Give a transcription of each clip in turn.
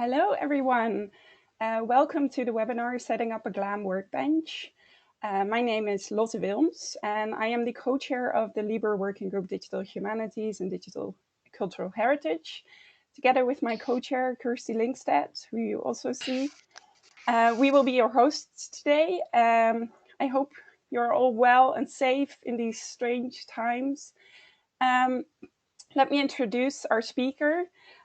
Hello, everyone. Welcome to the webinar, Setting Up a GLAM Workbench. My name is Lotte Wilms, and I am the co-chair of the LIBER Working Group Digital Humanities and Digital Cultural Heritage, together with my co-chair, Kirsty Linkstedt, who you also see. We will be your hosts today. I hope you're all well and safe in these strange times. Let me introduce our speaker.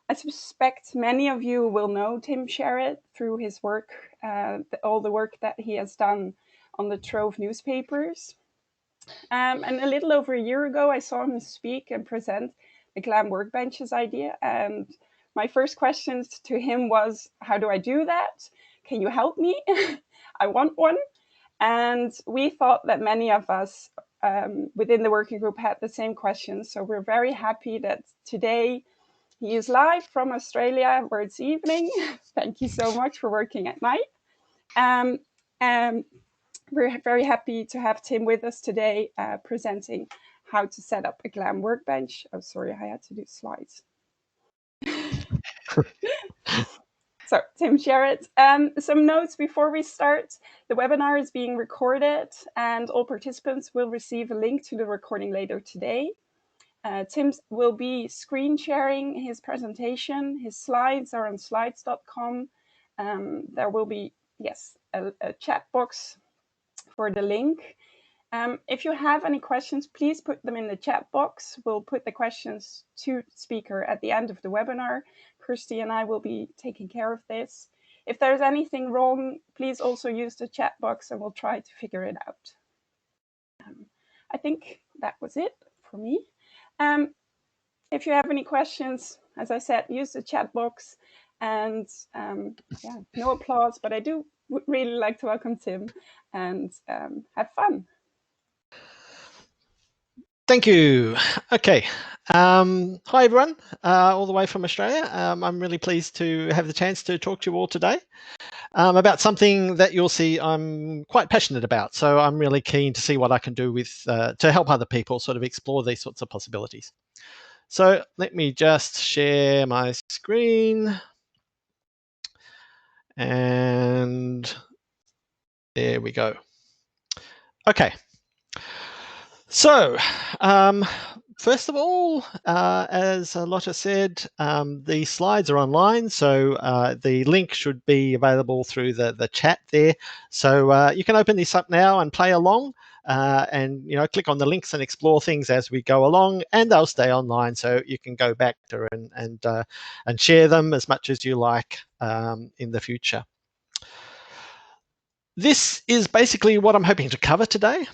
I suspect many of you will know Tim Sherritt through his work, all the work that he has done on the Trove newspapers. And a little over a year ago, I saw him speak and present the GLAM Workbenches idea. And my first question to him was, how do I do that? Can you help me? I want one. And we thought that many of us within the working group had the same questions. So we're very happy that today he is live from Australia, where it's evening. Thank you so much for working at night. We're very happy to have Tim with us today, presenting how to set up a GLAM workbench. Oh, sorry, I had to do slides. So, Tim Sherritt, some notes before we start. The webinar is being recorded, and all participants will receive a link to the recording later today. Tim will be screen sharing his presentation. His slides are on slides.com. There will be, yes, a chat box for the link. If you have any questions, please put them in the chat box. We'll put the questions to the speaker at the end of the webinar. Kirsty and I will be taking care of this. If there's anything wrong, please also use the chat box and we'll try to figure it out. I think that was it for me. If you have any questions, as I said, use the chat box. And yeah, no applause, but I would really like to welcome Tim and have fun. Thank you. Okay. Hi, everyone, all the way from Australia. I'm really pleased to have the chance to talk to you all today about something that you'll see I'm quite passionate about. So I'm really keen to see what I can do with to help other people sort of explore these sorts of possibilities. So let me just share my screen. And there we go. Okay. So, first of all, as Lotte said, the slides are online, so the link should be available through the chat there. So you can open this up now and play along, and click on the links and explore things as we go along, and they'll stay online, so you can go back to and share them as much as you like in the future. This is basically what I'm hoping to cover today.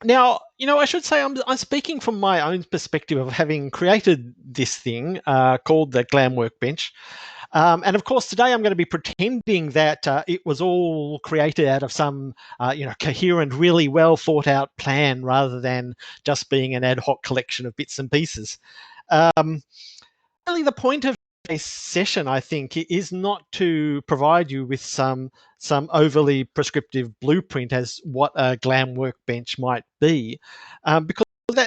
Now, I should say I'm speaking from my own perspective of having created this thing called the GLAM Workbench. And of course, today I'm going to be pretending that it was all created out of some, coherent, really well thought out plan rather than just being an ad hoc collection of bits and pieces. Really, the point of today's session, I think, is not to provide you with some overly prescriptive blueprint as what a GLAM workbench might be, because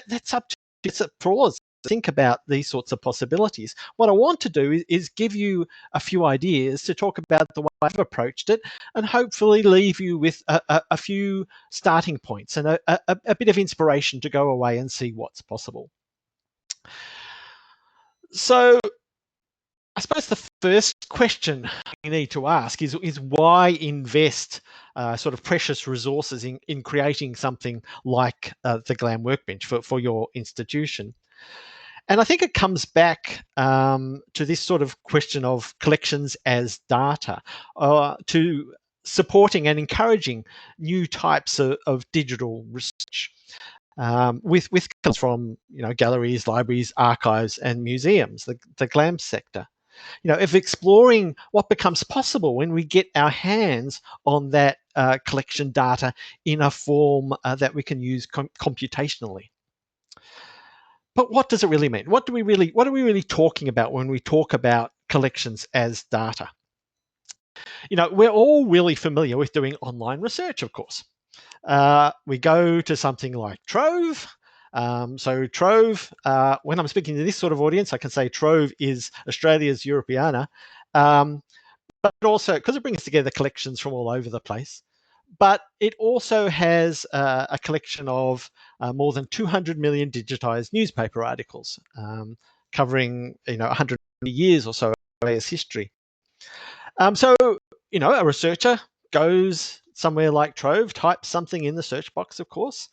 that's up to you. It's for all of us to think about these sorts of possibilities. What I want to do is give you a few ideas to talk about the way I've approached it, and hopefully leave you with a few starting points and a bit of inspiration to go away and see what's possible. So I suppose the first question you need to ask is why invest sort of precious resources in creating something like the GLAM Workbench for your institution? And I think it comes back to this sort of question of collections as data, to supporting and encouraging new types of digital research. With comes from galleries, libraries, archives, and museums, the GLAM sector. If exploring what becomes possible when we get our hands on that collection data in a form that we can use computationally. But what does it really mean? What are we really talking about when we talk about collections as data? We're all really familiar with doing online research, of course. We go to something like Trove, So Trove, when I'm speaking to this sort of audience, I can say Trove is Australia's Europeana, but also because it brings together collections from all over the place. But it also has a collection of more than 200 million digitized newspaper articles, covering 100 years or so of Australia's history. So a researcher goes somewhere like Trove, types something in the search box, of course,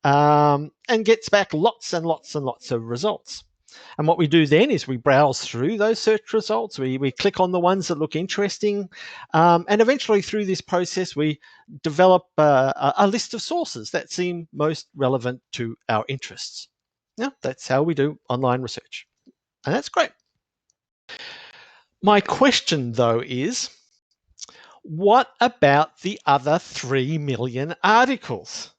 and gets back lots and lots and lots of results. And what we do then is we browse through those search results. We click on the ones that look interesting. And eventually through this process, we develop a list of sources that seem most relevant to our interests. Yeah, that's how we do online research. And that's great. My question, though, is, what about the other 3 million articles?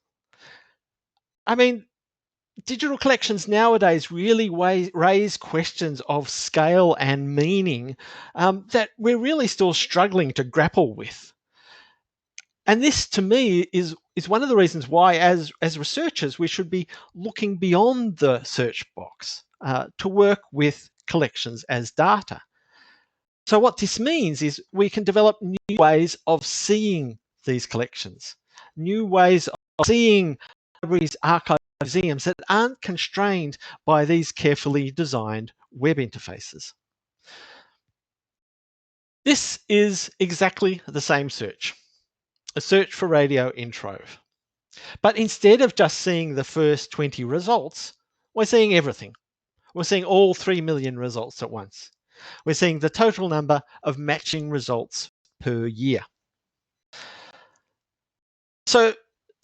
I mean, digital collections nowadays really raise questions of scale and meaning that we're really still struggling to grapple with. And this, to me, is one of the reasons why, as researchers, we should be looking beyond the search box to work with collections as data. So what this means is we can develop new ways of seeing these collections, new ways of seeing libraries, archives, museums that aren't constrained by these carefully designed web interfaces. This is exactly the same search, a search for radio in Trove. But instead of just seeing the first 20 results, we're seeing everything. We're seeing all 3 million results at once. We're seeing the total number of matching results per year. So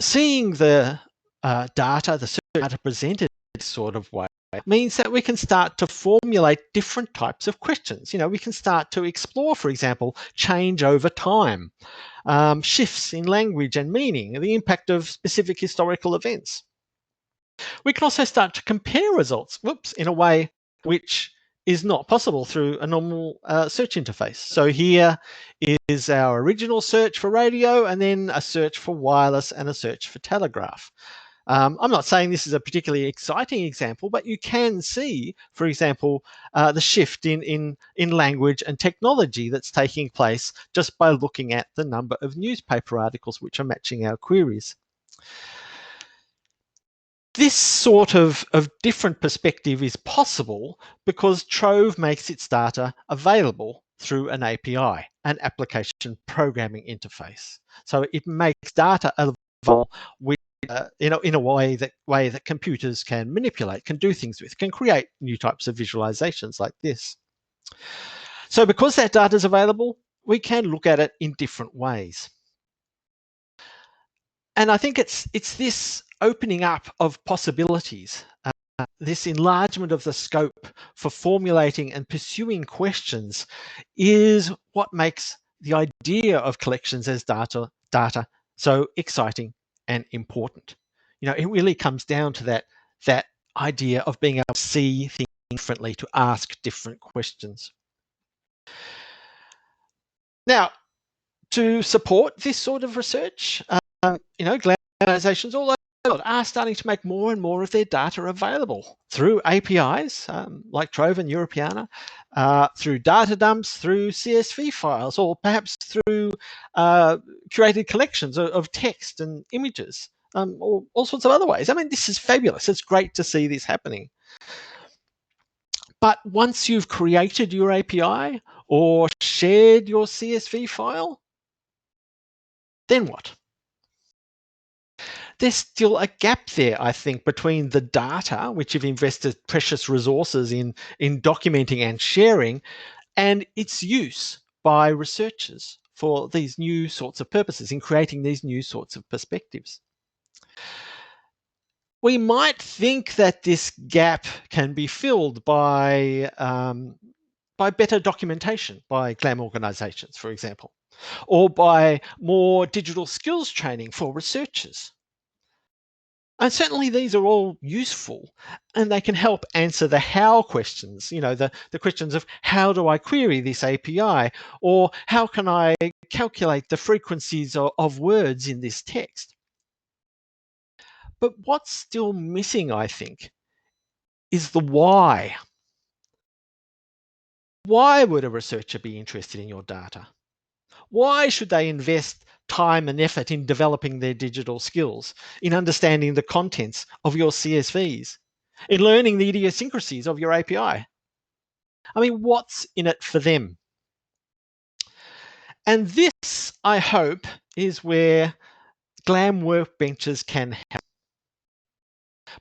seeing the data, the search data presented in this sort of way means that we can start to formulate different types of questions. We can start to explore, for example, change over time, shifts in language and meaning, the impact of specific historical events. We can also start to compare results, in a way which is not possible through a normal search interface. So here is our original search for radio, and then a search for wireless and a search for telegraph. I'm not saying this is a particularly exciting example, but you can see, for example, the shift in language and technology that's taking place just by looking at the number of newspaper articles which are matching our queries. This sort of different perspective is possible because Trove makes its data available through an API, an application programming interface. So it makes data available with, in a way that computers can manipulate, can do things with, can create new types of visualizations like this. So because that data is available, we can look at it in different ways. And I think it's this opening up of possibilities, this enlargement of the scope for formulating and pursuing questions is what makes the idea of collections as data so exciting and important. It really comes down to that idea of being able to see things differently, to ask different questions. Now, to support this sort of research, GLAM organizations all over the world are starting to make more and more of their data available through APIs like Trove and Europeana, through data dumps, through CSV files, or perhaps through curated collections of text and images, or all sorts of other ways. I mean, this is fabulous. It's great to see this happening. But once you've created your API or shared your CSV file, then what? There's still a gap there, I think, between the data, which you've invested precious resources in documenting and sharing, and its use by researchers for these new sorts of purposes, in creating these new sorts of perspectives. We might think that this gap can be filled by better documentation by GLAM organizations, for example, or by more digital skills training for researchers. And certainly these are all useful, and they can help answer the how questions, the questions of how do I query this API, or how can I calculate the frequencies of words in this text. But what's still missing, I think, is the why. Why would a researcher be interested in your data? Why should they invest time and effort in developing their digital skills, in understanding the contents of your CSVs, in learning the idiosyncrasies of your API? I mean, what's in it for them? And this, I hope, is where GLAM workbenches can help.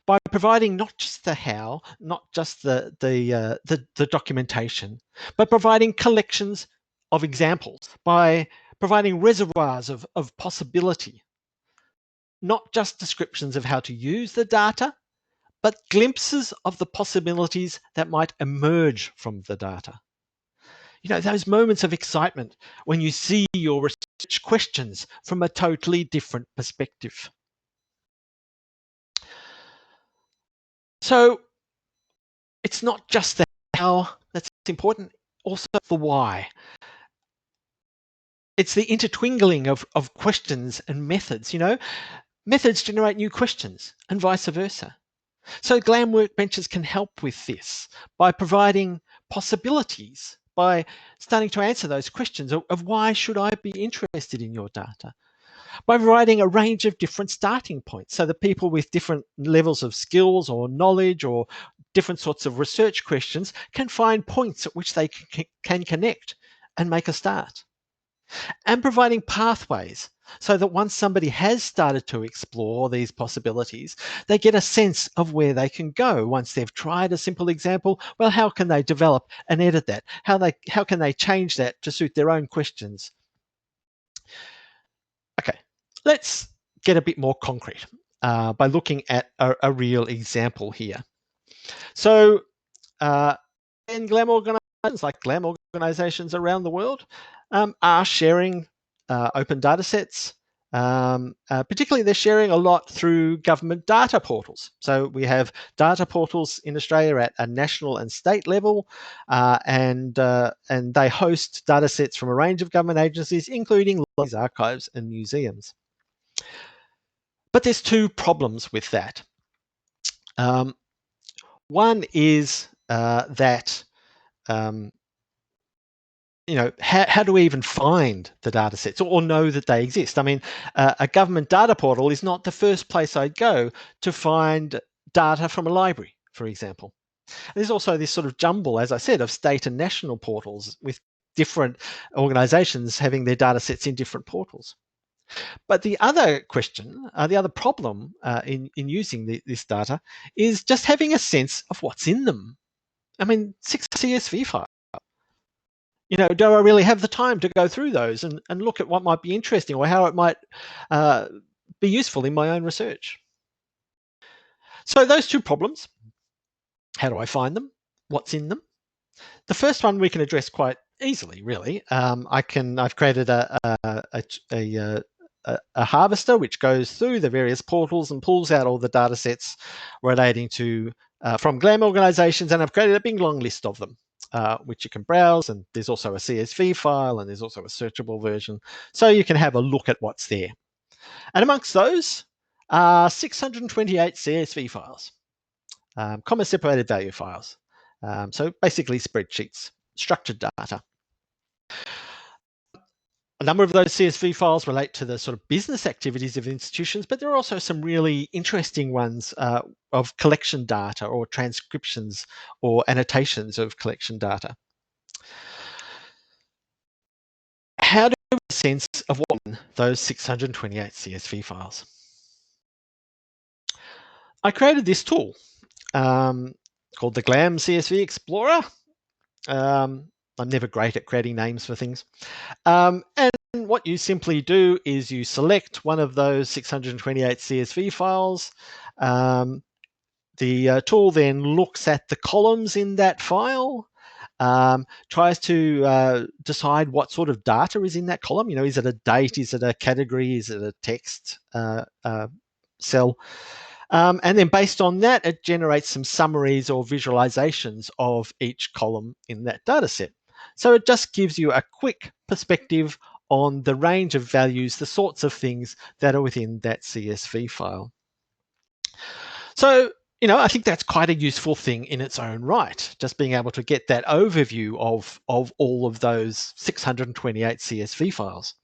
By providing not just the how, not just the documentation, but providing collections of examples, by providing reservoirs of possibility, not just descriptions of how to use the data, but glimpses of the possibilities that might emerge from the data. You know, those moments of excitement when you see your research questions from a totally different perspective. So it's not just the how that's important, also the why. It's the intertwingling of questions and methods. You know, methods generate new questions and vice versa. So GLAM workbenches can help with this by providing possibilities, by starting to answer those questions of why should I be interested in your data? By providing a range of different starting points so that people with different levels of skills or knowledge or different sorts of research questions can find points at which they can connect and make a start. And providing pathways so that once somebody has started to explore these possibilities, they get a sense of where they can go. Once they've tried a simple example, well, how can they develop and edit that? How can they change that to suit their own questions? Okay, let's get a bit more concrete by looking at a real example here. So in GLAM organizations, like GLAM organizations around the world, are sharing open data sets. Particularly, they're sharing a lot through government data portals. So we have data portals in Australia at a national and state level, and they host data sets from a range of government agencies, including archives and museums. But there's two problems with that. One is that you know, how do we even find the data sets or know that they exist? I mean, a government data portal is not the first place I'd go to find data from a library, for example. There's also this sort of jumble, as I said, of state and national portals with different organizations having their data sets in different portals. But the other question, the other problem in using this data is just having a sense of what's in them. I mean, 6 CSV files. You know, do I really have the time to go through those and look at what might be interesting or how it might be useful in my own research? So those two problems, how do I find them? What's in them? The first one we can address quite easily, really. I've created a harvester which goes through the various portals and pulls out all the data sets relating to from GLAM organizations, and I've created a big long list of them. Which you can browse, and there's also a CSV file and there's also a searchable version, so you can have a look at what's there. And amongst those are 628 CSV files, comma separated value files, so basically spreadsheets, structured data. A number of those CSV files relate to the sort of business activities of institutions, but there are also some really interesting ones of collection data or transcriptions or annotations of collection data. How do we get a sense of what in those 628 CSV files? I created this tool called the GLAM CSV Explorer. I'm never great at creating names for things. And what you simply do is you select one of those 628 CSV files. The tool then looks at the columns in that file, tries to decide what sort of data is in that column. You know, is it a date? Is it a category? Is it a text cell? And then based on that, it generates some summaries or visualizations of each column in that data set. So it just gives you a quick perspective on the range of values, the sorts of things that are within that CSV file. So, I think that's quite a useful thing in its own right, just being able to get that overview of all of those 628 CSV files.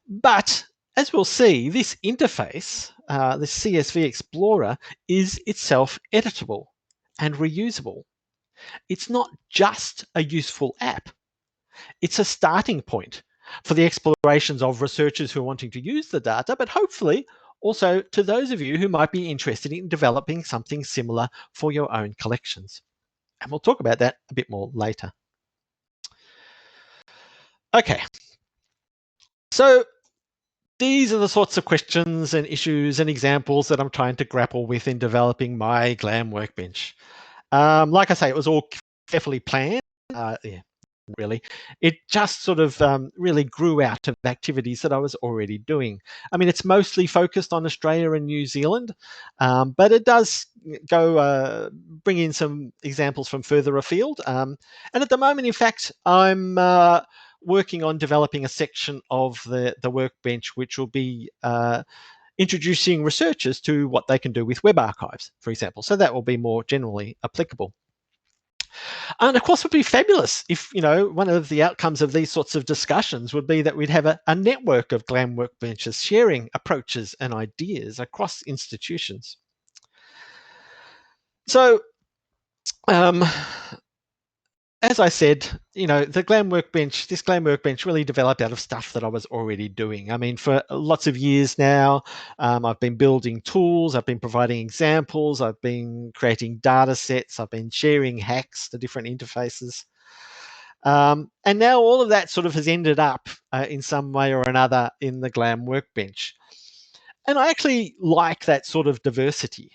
But as we'll see, this interface, the CSV Explorer, is itself editable and reusable. It's not just a useful app. It's a starting point for the explorations of researchers who are wanting to use the data, but hopefully also to those of you who might be interested in developing something similar for your own collections. And we'll talk about that a bit more later. Okay, so these are the sorts of questions and issues and examples that I'm trying to grapple with in developing my GLAM workbench. Like I say, it was all carefully planned. Yeah, really. It just sort of really grew out of activities that I was already doing. I mean, it's mostly focused on Australia and New Zealand, but it does go bring in some examples from further afield. And at the moment, in fact, I'm working on developing a section of the workbench which will be introducing researchers to what they can do with web archives, for example. So that will be more generally applicable. And of course, it would be fabulous if, one of the outcomes of these sorts of discussions would be that we'd have a network of GLAM workbenches sharing approaches and ideas across institutions. So, as I said, the GLAM workbench, this GLAM workbench really developed out of stuff that I was already doing. I mean, for lots of years now, I've been building tools, I've been providing examples, I've been creating data sets, I've been sharing hacks to different interfaces. And now all of that sort of has ended up in some way or another in the GLAM workbench. And I actually like that sort of diversity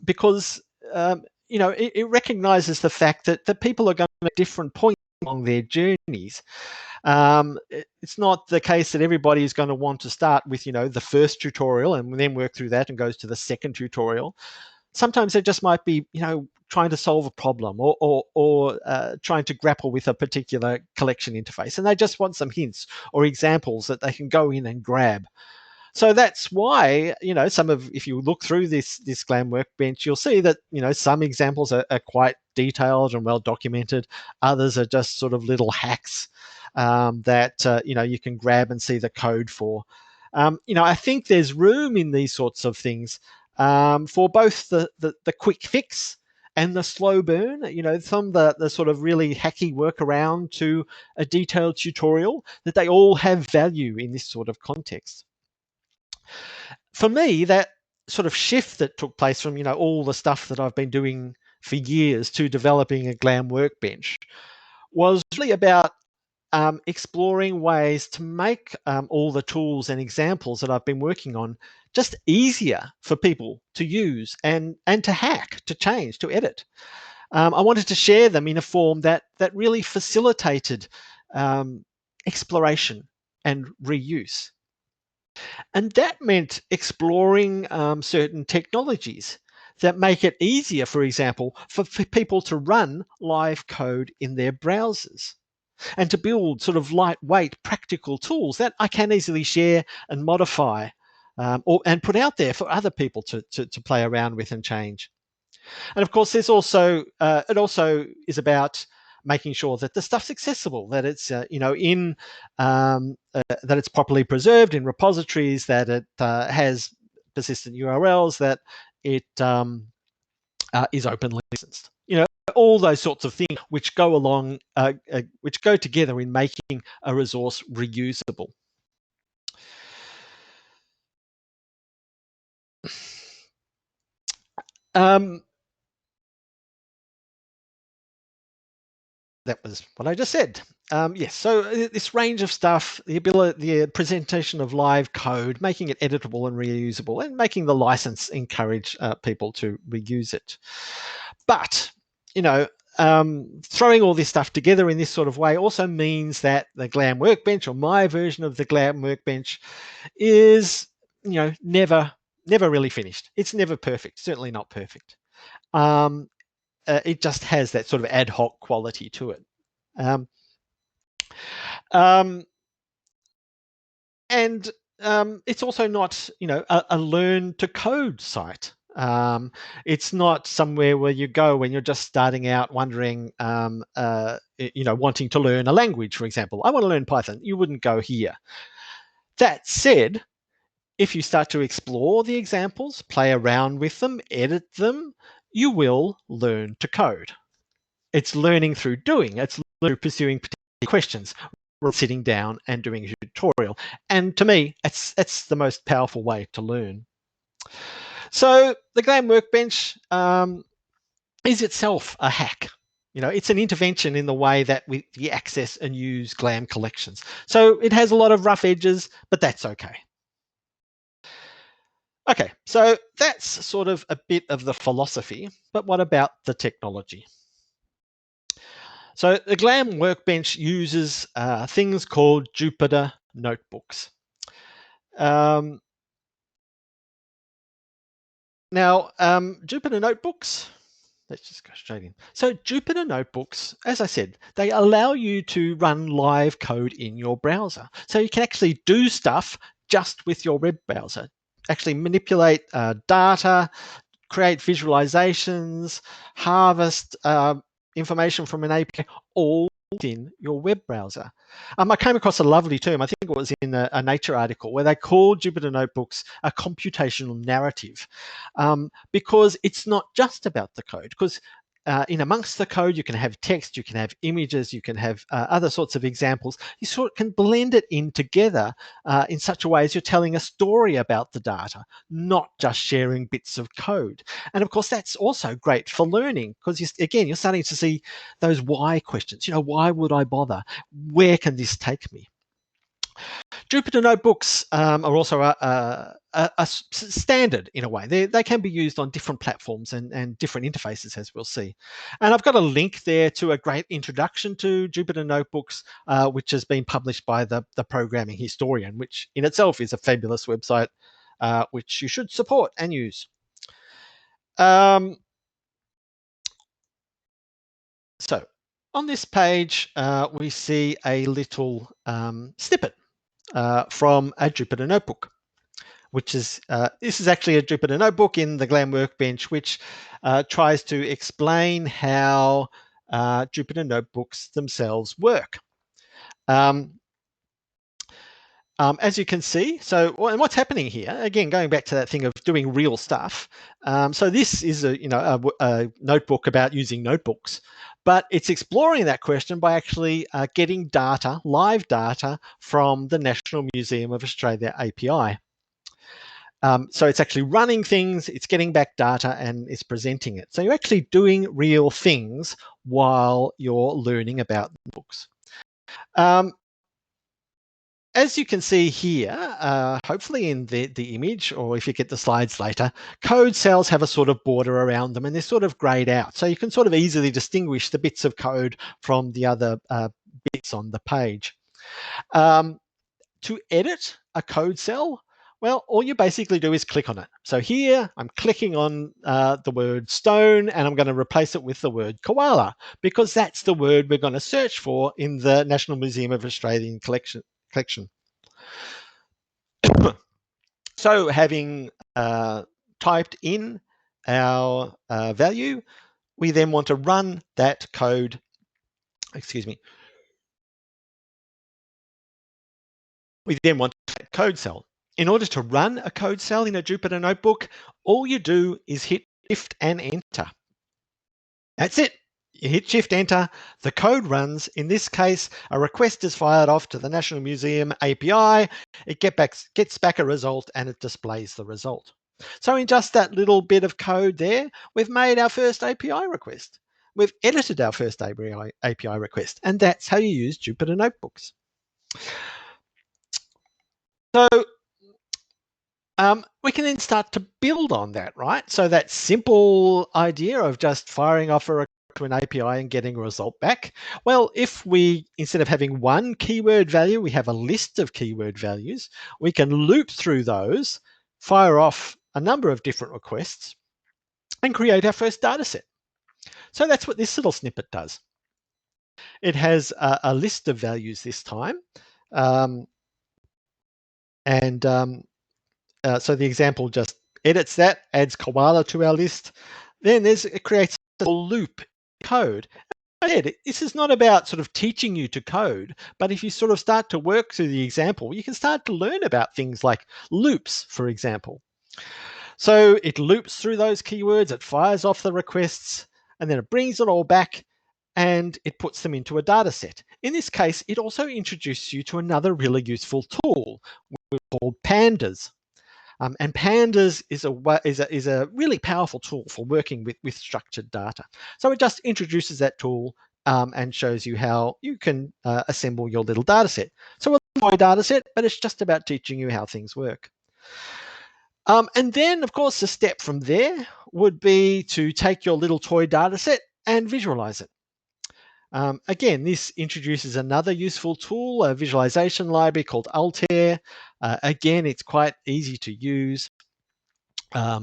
because it recognizes the fact that people are going to make different points along their journeys. It's not the case that everybody is going to want to start with, the first tutorial and then work through that and goes to the second tutorial. Sometimes it just might be, trying to solve a problem or trying to grapple with a particular collection interface, and they just want some hints or examples that they can go in and grab. So that's why, if you look through this GLAM workbench, you'll see that, some examples are quite detailed and well documented. Others are just sort of little hacks that, you can grab and see the code for. I think there's room in these sorts of things for both the quick fix and the slow burn, from the sort of really hacky workaround to a detailed tutorial, that they all have value in this sort of context. For me, that sort of shift that took place from, all the stuff that I've been doing for years to developing a GLAM workbench was really about exploring ways to make all the tools and examples that I've been working on just easier for people to use and to hack, to change, to edit. I wanted to share them in a form that really facilitated exploration and reuse. And that meant exploring certain technologies that make it easier, for example, for people to run live code in their browsers and to build sort of lightweight, practical tools that I can easily share and modify and put out there for other people to play around with and change. And of course, there's also it also is about making sure that the stuff's accessible, that it's that it's properly preserved in repositories, that it has persistent URLs, that it is openly licensed. All those sorts of things which go along, which go together in making a resource reusable. That was what I just said. Yes, so this range of stuff, the presentation of live code, making it editable and reusable, and making the license encourage people to reuse it. But, throwing all this stuff together in this sort of way also means that the GLAM workbench, or my version of the GLAM workbench, is, never really finished. It's never perfect, certainly not perfect. It just has that sort of ad hoc quality to it. And it's also not, a learn to code site. It's not somewhere where you go when you're just starting out wondering, wanting to learn a language, for example. I want to learn Python. You wouldn't go here. That said, if you start to explore the examples, play around with them, edit them, you will learn to code. It's learning through doing. It's through pursuing particular questions, sitting down and doing a tutorial. And to me, that's the most powerful way to learn. So the GLAM Workbench is itself a hack. It's an intervention in the way that we access and use GLAM collections. So it has a lot of rough edges, but that's okay. Okay, so that's sort of a bit of the philosophy, but what about the technology? So the GLAM Workbench uses things called Jupyter notebooks. Now, Jupyter notebooks, let's just go straight in. So Jupyter notebooks, as I said, they allow you to run live code in your browser. So you can actually do stuff just with your web browser, actually manipulate data, create visualizations, harvest information from an API, all in your web browser. I came across a lovely term, I think it was in a Nature article, where they called Jupyter Notebooks a computational narrative, because it's not just about the code, because in amongst the code, you can have text, you can have images, you can have other sorts of examples. You sort of can blend it in together in such a way as you're telling a story about the data, not just sharing bits of code. And of course, that's also great for learning, because again, you're starting to see those why questions. Why would I bother? Where can this take me? Jupyter notebooks are also a standard in a way. They can be used on different platforms and different interfaces, as we'll see. And I've got a link there to a great introduction to Jupyter notebooks, which has been published by the Programming Historian, which in itself is a fabulous website, which you should support and use. So on this page, we see a little snippet from a Jupyter notebook, which is, this is actually a Jupyter notebook in the GLAM Workbench, which tries to explain how Jupyter notebooks themselves work. As you can see, so and what's happening here, again, going back to that thing of doing real stuff. So this is a notebook about using notebooks, but it's exploring that question by actually getting data, live data, from the National Museum of Australia API. So it's actually running things, it's getting back data, and it's presenting it. So you're actually doing real things while you're learning about books. As you can see here, hopefully in the image, or if you get the slides later, code cells have a sort of border around them, and they're sort of grayed out. So you can sort of easily distinguish the bits of code from the other bits on the page. To edit a code cell, well, all you basically do is click on it. So here I'm clicking on the word stone, and I'm going to replace it with the word koala, because that's the word we're going to search for in the National Museum of Australian collection. So having typed in our value, we then want to run that code, excuse me. We then want that code cell. In order to run a code cell in a Jupyter notebook, all you do is hit Shift and Enter. That's it. You hit Shift Enter, the code runs. In this case, a request is fired off to the National Museum API. It gets back a result, and it displays the result. So in just that little bit of code there, we've made our first API request. We've edited our first API request, and that's how you use Jupyter notebooks. So we can then start to build on that, right? So that simple idea of just firing off a request to an API and getting a result back. Well, if we, instead of having one keyword value, we have a list of keyword values, we can loop through those, fire off a number of different requests, and create our first data set. So that's what this little snippet does. It has a list of values this time. And so the example just edits that, adds koala to our list. Then it creates a loop code. This is not about sort of teaching you to code, but if you sort of start to work through the example, you can start to learn about things like loops, for example. So it loops through those keywords, it fires off the requests, and then it brings it all back and it puts them into a data set. In this case, it also introduces you to another really useful tool called pandas. And pandas is a really powerful tool for working with structured data. So it just introduces that tool and shows you how you can assemble your little data set. So a toy data set, but it's just about teaching you how things work. And then, of course, the step from there would be to take your little toy data set and visualize it. Again, this introduces another useful tool, a visualization library called Altair. Again, it's quite easy to use. I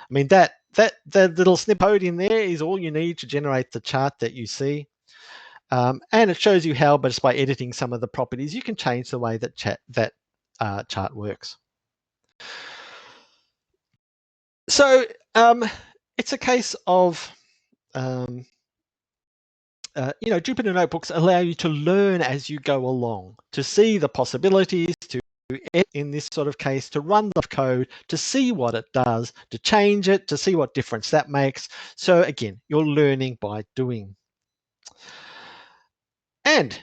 mean, that little snip code in there is all you need to generate the chart that you see. And it shows you how, but just by editing some of the properties, you can change the way that chart works. So it's a case of, Jupyter Notebooks allow you to learn as you go along, to see the possibilities, to in this sort of case, to run the code, to see what it does, to change it, to see what difference that makes. So again, you're learning by doing. And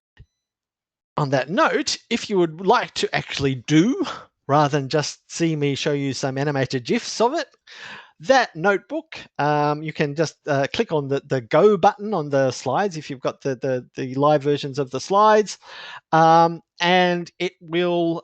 on that note, if you would like to actually do, rather than just see me show you some animated GIFs of it, that notebook, you can just click on the Go button on the slides if you've got the live versions of the slides, and it will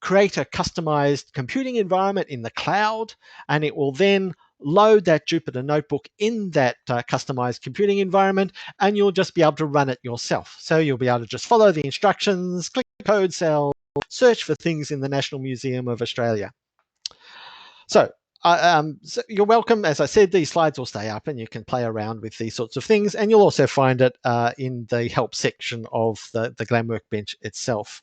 create a customized computing environment in the cloud, and it will then load that Jupyter notebook in that customized computing environment, and you'll just be able to run it yourself. So you'll be able to just follow the instructions, click the code cell, search for things in the National Museum of Australia. So you're welcome. As I said, these slides will stay up and you can play around with these sorts of things, and you'll also find it in the help section of the GLAM Workbench itself.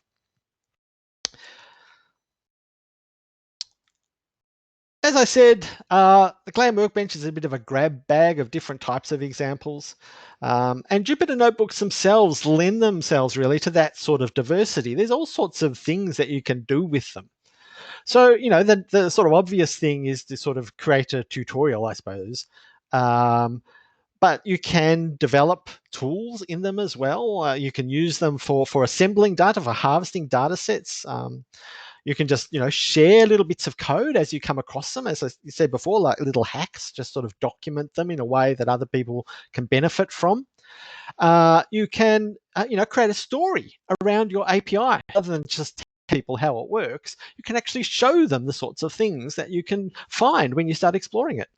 As I said, the GLAM Workbench is a bit of a grab bag of different types of examples. And Jupyter Notebooks themselves lend themselves really to that sort of diversity. There's all sorts of things that you can do with them. So, the sort of obvious thing is to sort of create a tutorial, I suppose. But you can develop tools in them as well. You can use them for assembling data, for harvesting data sets. You can just, share little bits of code as you come across them. As I said before, like little hacks, just sort of document them in a way that other people can benefit from. You can, create a story around your API rather than just tell people how it works. You can actually show them the sorts of things that you can find when you start exploring it.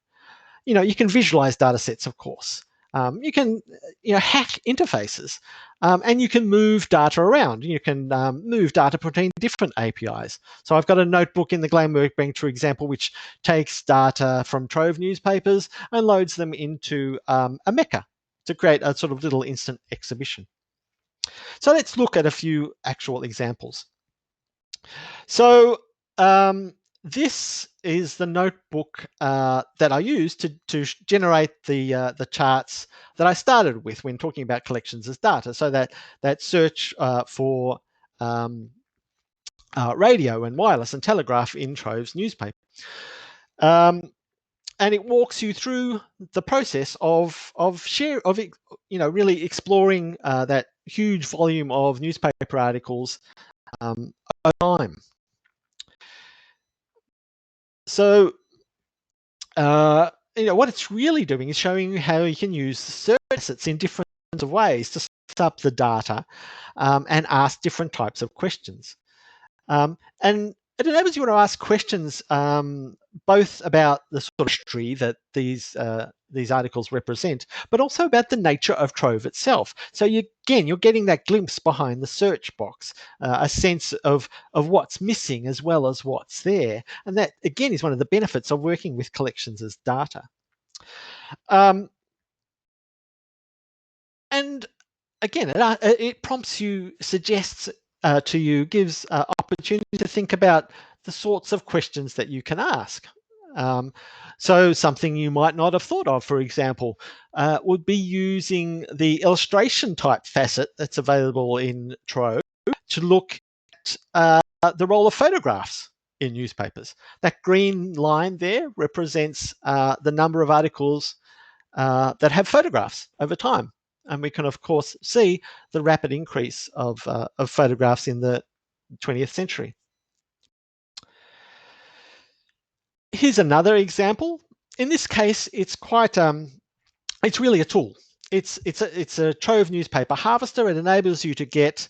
You can visualize data sets, of course. You can, hack interfaces, and you can move data around. You can move data between different APIs. So I've got a notebook in the GLAM Workbench, for example, which takes data from Trove newspapers and loads them into a Mecha to create a sort of little instant exhibition. So let's look at a few actual examples. So this is the notebook that I used to generate the charts that I started with when talking about collections as data. So that search for radio and wireless and telegraph in Trove's newspaper. And it walks you through the process of really exploring that huge volume of newspaper articles over time. So, what it's really doing is showing you how you can use the search assets in different ways to set up the data and ask different types of questions. And it enables you to ask questions both about the sort of history that these articles represent, but also about the nature of Trove itself. So you're getting that glimpse behind the search box, a sense of what's missing as well as what's there. And that, again, is one of the benefits of working with collections as data. And again, it prompts you, suggests to you, gives opportunity to think about the sorts of questions that you can ask. So something you might not have thought of, for example, would be using the illustration type facet that's available in Trove to look at the role of photographs in newspapers. That green line there represents the number of articles that have photographs over time. And we can, of course, see the rapid increase of photographs in the 20th century. Here's another example. In this case, it's quite, it's really a tool. It's a Trove newspaper harvester. It enables you to get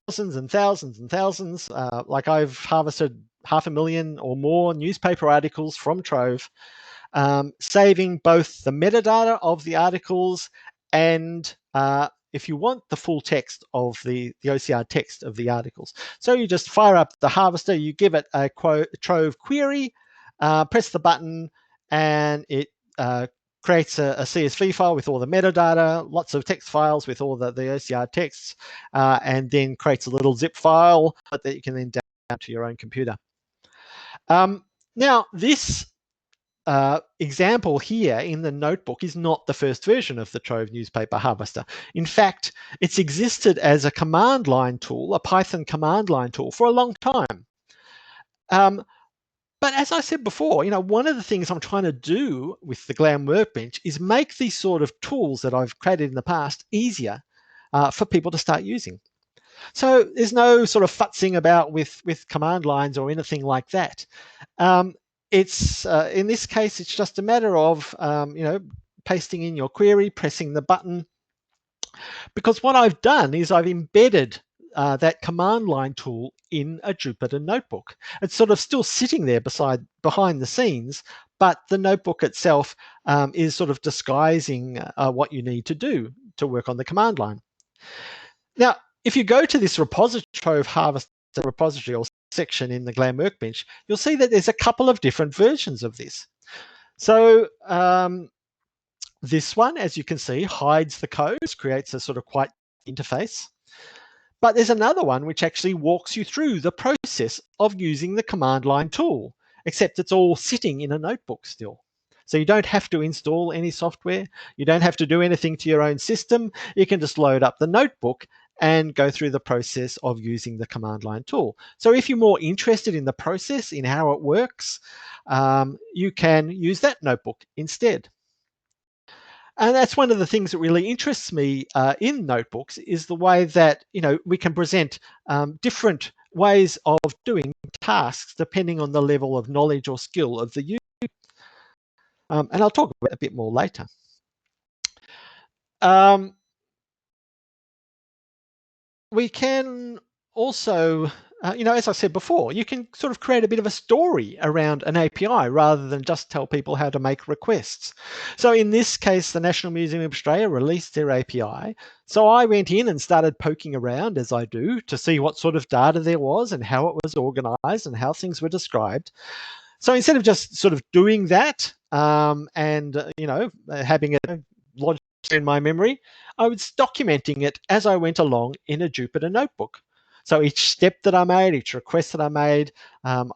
thousands and thousands and thousands. Like I've harvested 500,000 or more newspaper articles from Trove, saving both the metadata of the articles and if you want the full text of the OCR text of the articles. So you just fire up the harvester, you give it a Trove query, press the button, and it creates a CSV file with all the metadata, lots of text files with all the OCR texts, and then creates a little zip file that you can then download to your own computer. Now, this example here in the notebook is not the first version of the Trove newspaper harvester. In fact, it's existed as a command line tool, a Python command line tool, for a long time. But as I said before, one of the things I'm trying to do with the GLAM Workbench is make these sort of tools that I've created in the past easier for people to start using. So there's no sort of futzing about with command lines or anything like that. It's in this case, it's just a matter of pasting in your query, pressing the button. Because what I've done is I've embedded that command line tool in a Jupyter notebook. It's sort of still sitting there behind the scenes, but the notebook itself is sort of disguising what you need to do to work on the command line. Now, if you go to this repository, Trove Harvester repository or section in the GLAM Workbench, you'll see that there's a couple of different versions of this. So this one, as you can see, hides the code, creates a sort of quite interface. But there's another one which actually walks you through the process of using the command line tool, except it's all sitting in a notebook still. So you don't have to install any software. You don't have to do anything to your own system. You can just load up the notebook and go through the process of using the command line tool. So if you're more interested in the process, in how it works, you can use that notebook instead. And that's one of the things that really interests me in notebooks is the way that we can present different ways of doing tasks depending on the level of knowledge or skill of the user. And I'll talk about it a bit more later. We can also, as I said before, you can sort of create a bit of a story around an API rather than just tell people how to make requests. So in this case, the National Museum of Australia released their API. So I went in and started poking around, as I do, to see what sort of data there was and how it was organized and how things were described. So instead of just sort of doing that and having it lodged in my memory, I was documenting it as I went along in a Jupyter notebook. So each step that I made, each request that I made, I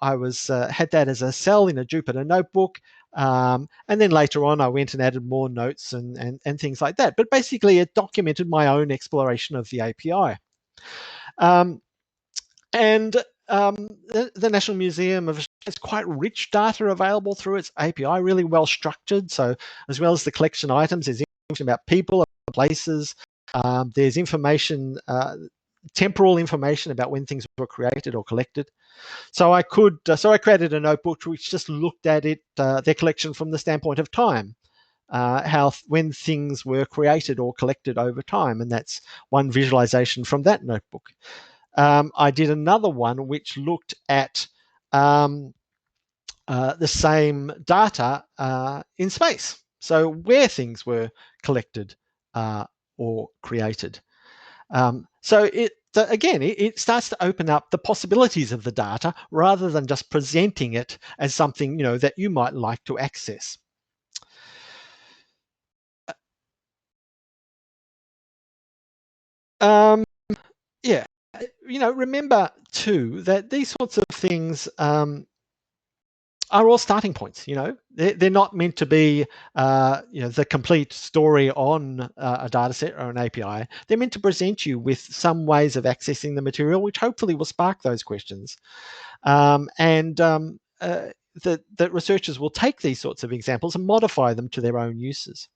had that as a cell in a Jupyter notebook. And then later on, I went and added more notes and things like that. But basically, it documented my own exploration of the API. The National Museum of Australia has quite rich data available through its API, really well structured. So as well as the collection items, there's information about people, places. There's information, temporal information about when things were created or collected. So I created a notebook which just looked at it, their collection from the standpoint of time, when things were created or collected over time, and that's one visualization from that notebook. I did another one which looked at the same data in space, so where things were collected or created. So it starts to open up the possibilities of the data rather than just presenting it as something that you might like to access. Yeah. remember too that these sorts of things are all starting points. They're not meant to be the complete story on a data set or an API. They're meant to present you with some ways of accessing the material, which hopefully will spark those questions. That researchers will take these sorts of examples and modify them to their own uses.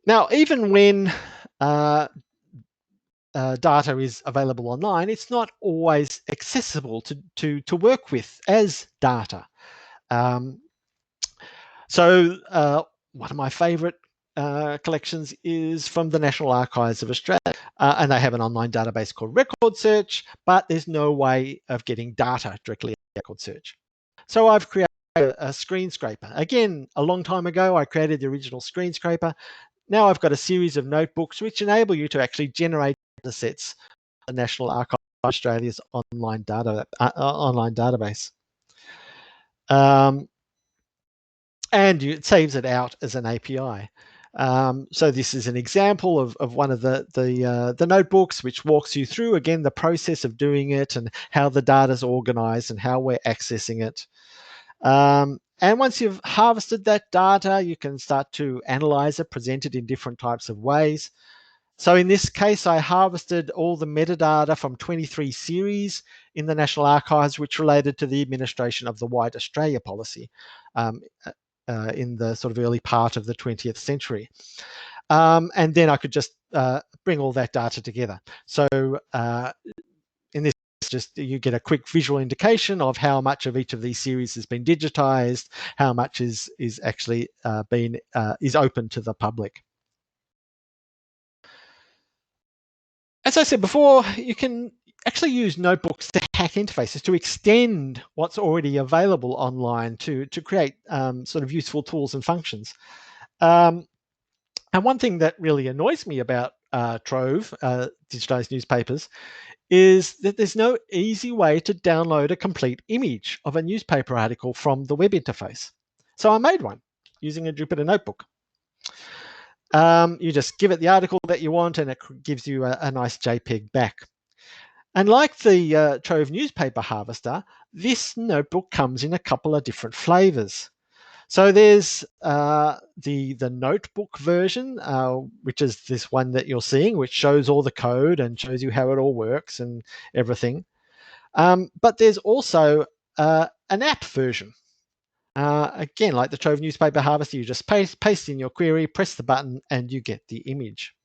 Now, even when data is available online, it's not always accessible to work with as data. So one of my favourite collections is from the National Archives of Australia, and they have an online database called Record Search, but there's no way of getting data directly in Record Search. So I've created a screen scraper. Again, a long time ago, I created the original screen scraper. Now I've got a series of notebooks which enable you to actually generate data sets from the National Archives of Australia's online database. And it saves it out as an API. So this is an example of one of the notebooks, which walks you through, again, the process of doing it and how the data is organized and how we're accessing it. And once you've harvested that data, you can start to analyze it, present it in different types of ways. So in this case, I harvested all the metadata from 23 series in the National Archives, which related to the administration of the White Australia policy in the sort of early part of the 20th century. And then I could just bring all that data together. So in this, just you get a quick visual indication of how much of each of these series has been digitized, how much is actually is open to the public. As I said before, you can actually use notebooks to hack interfaces, to extend what's already available online to create sort of useful tools and functions. And one thing that really annoys me about Trove, digitized newspapers, is that there's no easy way to download a complete image of a newspaper article from the web interface. So I made one using a Jupyter notebook. You just give it the article that you want and it gives you a nice JPEG back. And like the Trove newspaper harvester, this notebook comes in a couple of different flavors. So there's the notebook version, which is this one that you're seeing, which shows all the code and shows you how it all works and everything. But there's also an app version. Again, like the Trove newspaper harvester, you just paste in your query, press the button, and you get the image.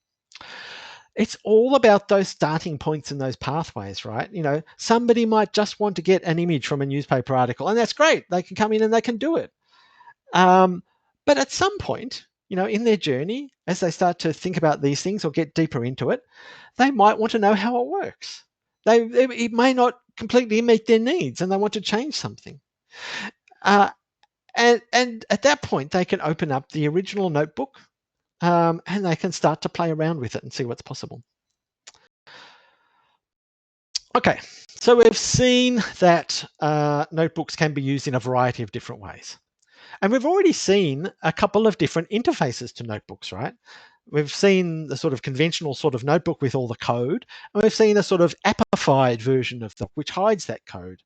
It's all about those starting points and those pathways, right? Somebody might just want to get an image from a newspaper article, and that's great. They can come in and they can do it. But at some point, in their journey, as they start to think about these things or get deeper into it, they might want to know how it works. It may not completely meet their needs and they want to change something. And at that point, they can open up the original notebook and they can start to play around with it and see what's possible. Okay, so we've seen that notebooks can be used in a variety of different ways. And we've already seen a couple of different interfaces to notebooks, right? We've seen the sort of conventional sort of notebook with all the code, and we've seen a sort of appified version of the which hides that code.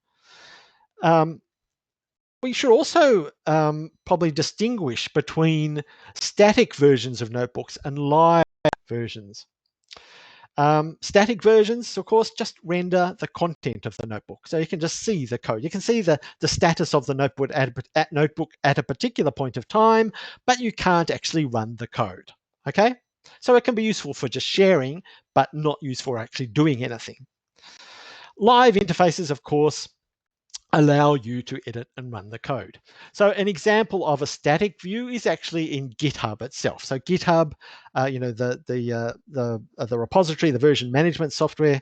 We should also probably distinguish between static versions of notebooks and live versions. Static versions, of course, just render the content of the notebook. So you can just see the code. You can see the status of the notebook at a particular point of time, but you can't actually run the code, okay? So it can be useful for just sharing, but not used for actually doing anything. Live interfaces, of course, allow you to edit and run the code. So an example of a static view is actually in GitHub itself. So GitHub, the repository, the version management software.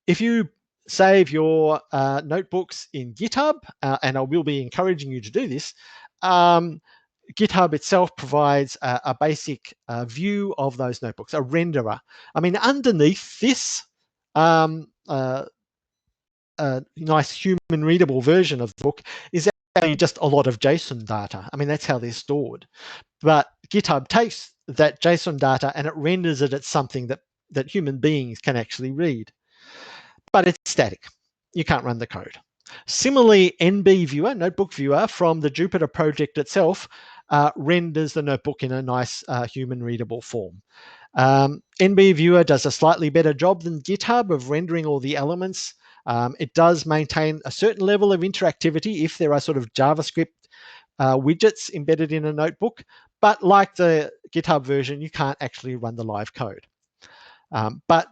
If you save your notebooks in GitHub, and I will be encouraging you to do this, GitHub itself provides a basic view of those notebooks, a renderer. I mean, underneath this nice human readable version of the book is actually just a lot of JSON data. I mean, that's how they're stored. But GitHub takes that JSON data and it renders it as something that that human beings can actually read. But it's static. You can't run the code. Similarly, NB Viewer, Notebook Viewer, from the Jupyter project itself, renders the notebook in a nice human readable form. NB Viewer does a slightly better job than GitHub of rendering all the elements. It does maintain a certain level of interactivity if there are sort of JavaScript widgets embedded in a notebook, but like the GitHub version, you can't actually run the live code. But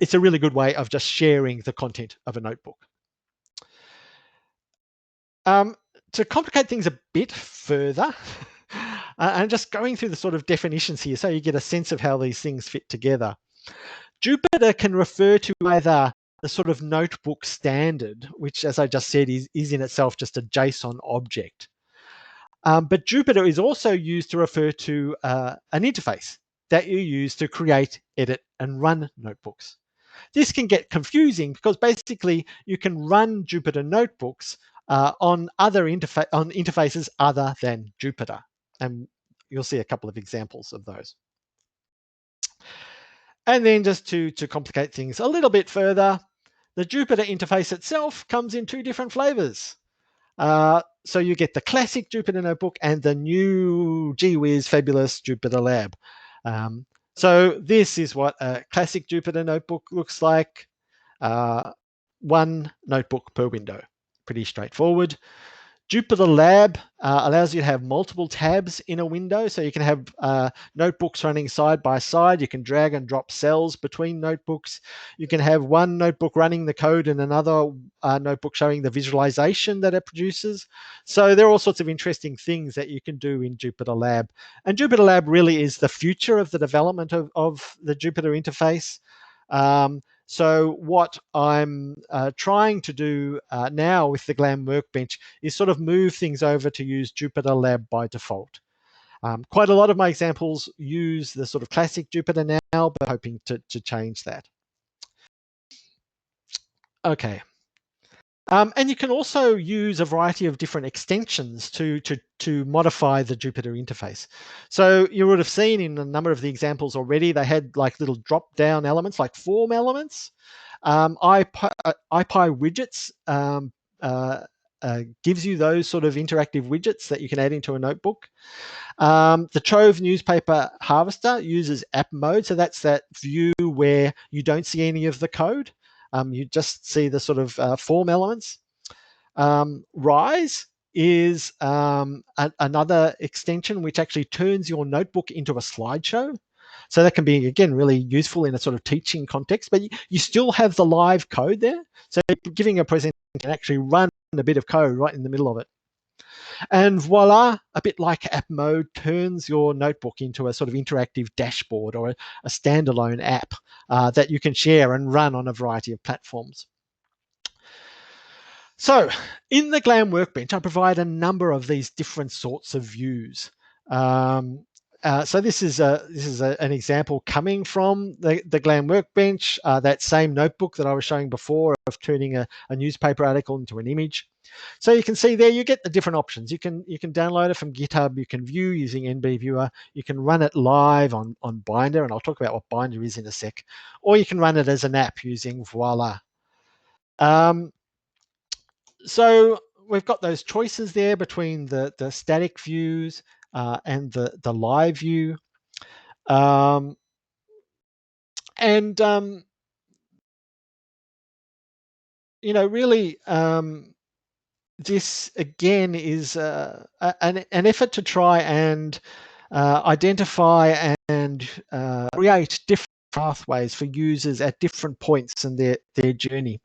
it's a really good way of just sharing the content of a notebook. To complicate things a bit further, and just going through the sort of definitions here so you get a sense of how these things fit together. Jupyter can refer to either the sort of notebook standard, which, as I just said, is in itself just a JSON object. But Jupyter is also used to refer to an interface that you use to create, edit, and run notebooks. This can get confusing because basically you can run Jupyter notebooks on interfaces other than Jupyter. And you'll see a couple of examples of those. And then just to complicate things a little bit further, the Jupyter interface itself comes in two different flavors. So you get the classic Jupyter Notebook and the new gee-whiz fabulous Jupyter Lab. So this is what a classic Jupyter Notebook looks like. One notebook per window. Pretty straightforward. Jupyter Lab allows you to have multiple tabs in a window. So you can have notebooks running side by side. You can drag and drop cells between notebooks. You can have one notebook running the code and another notebook showing the visualization that it produces. So there are all sorts of interesting things that you can do in Jupyter Lab. And Jupyter Lab really is the future of the development of the Jupyter interface. So what I'm trying to do now with the GLAM Workbench is sort of move things over to use Jupyter Lab by default. Quite a lot of my examples use the sort of classic Jupyter now, but hoping to change that. Okay. And you can also use a variety of different extensions to modify the Jupyter interface. So you would have seen in a number of the examples already, they had like little drop-down elements, like form elements. IPy widgets gives you those sort of interactive widgets that you can add into a notebook. The Trove newspaper harvester uses app mode. So that's that view where you don't see any of the code. You just see the sort of form elements. Rise is another extension which actually turns your notebook into a slideshow. So that can be, again, really useful in a sort of teaching context, but you still have the live code there. So giving a presentation can actually run a bit of code right in the middle of it. And voila, a bit like app mode turns your notebook into a sort of interactive dashboard or a standalone app that you can share and run on a variety of platforms. So in the GLAM Workbench, I provide a number of these different sorts of views. So this is an example coming from the GLAM Workbench, that same notebook that I was showing before of turning a newspaper article into an image. So you can see there you get the different options. You can download it from GitHub. You can view using NB Viewer. You can run it live on Binder, and I'll talk about what Binder is in a sec. Or you can run it as an app using Voila. So we've got those choices there between the static views and the live view. You know, really, this again is an effort to try and identify and create different pathways for users at different points in their journey.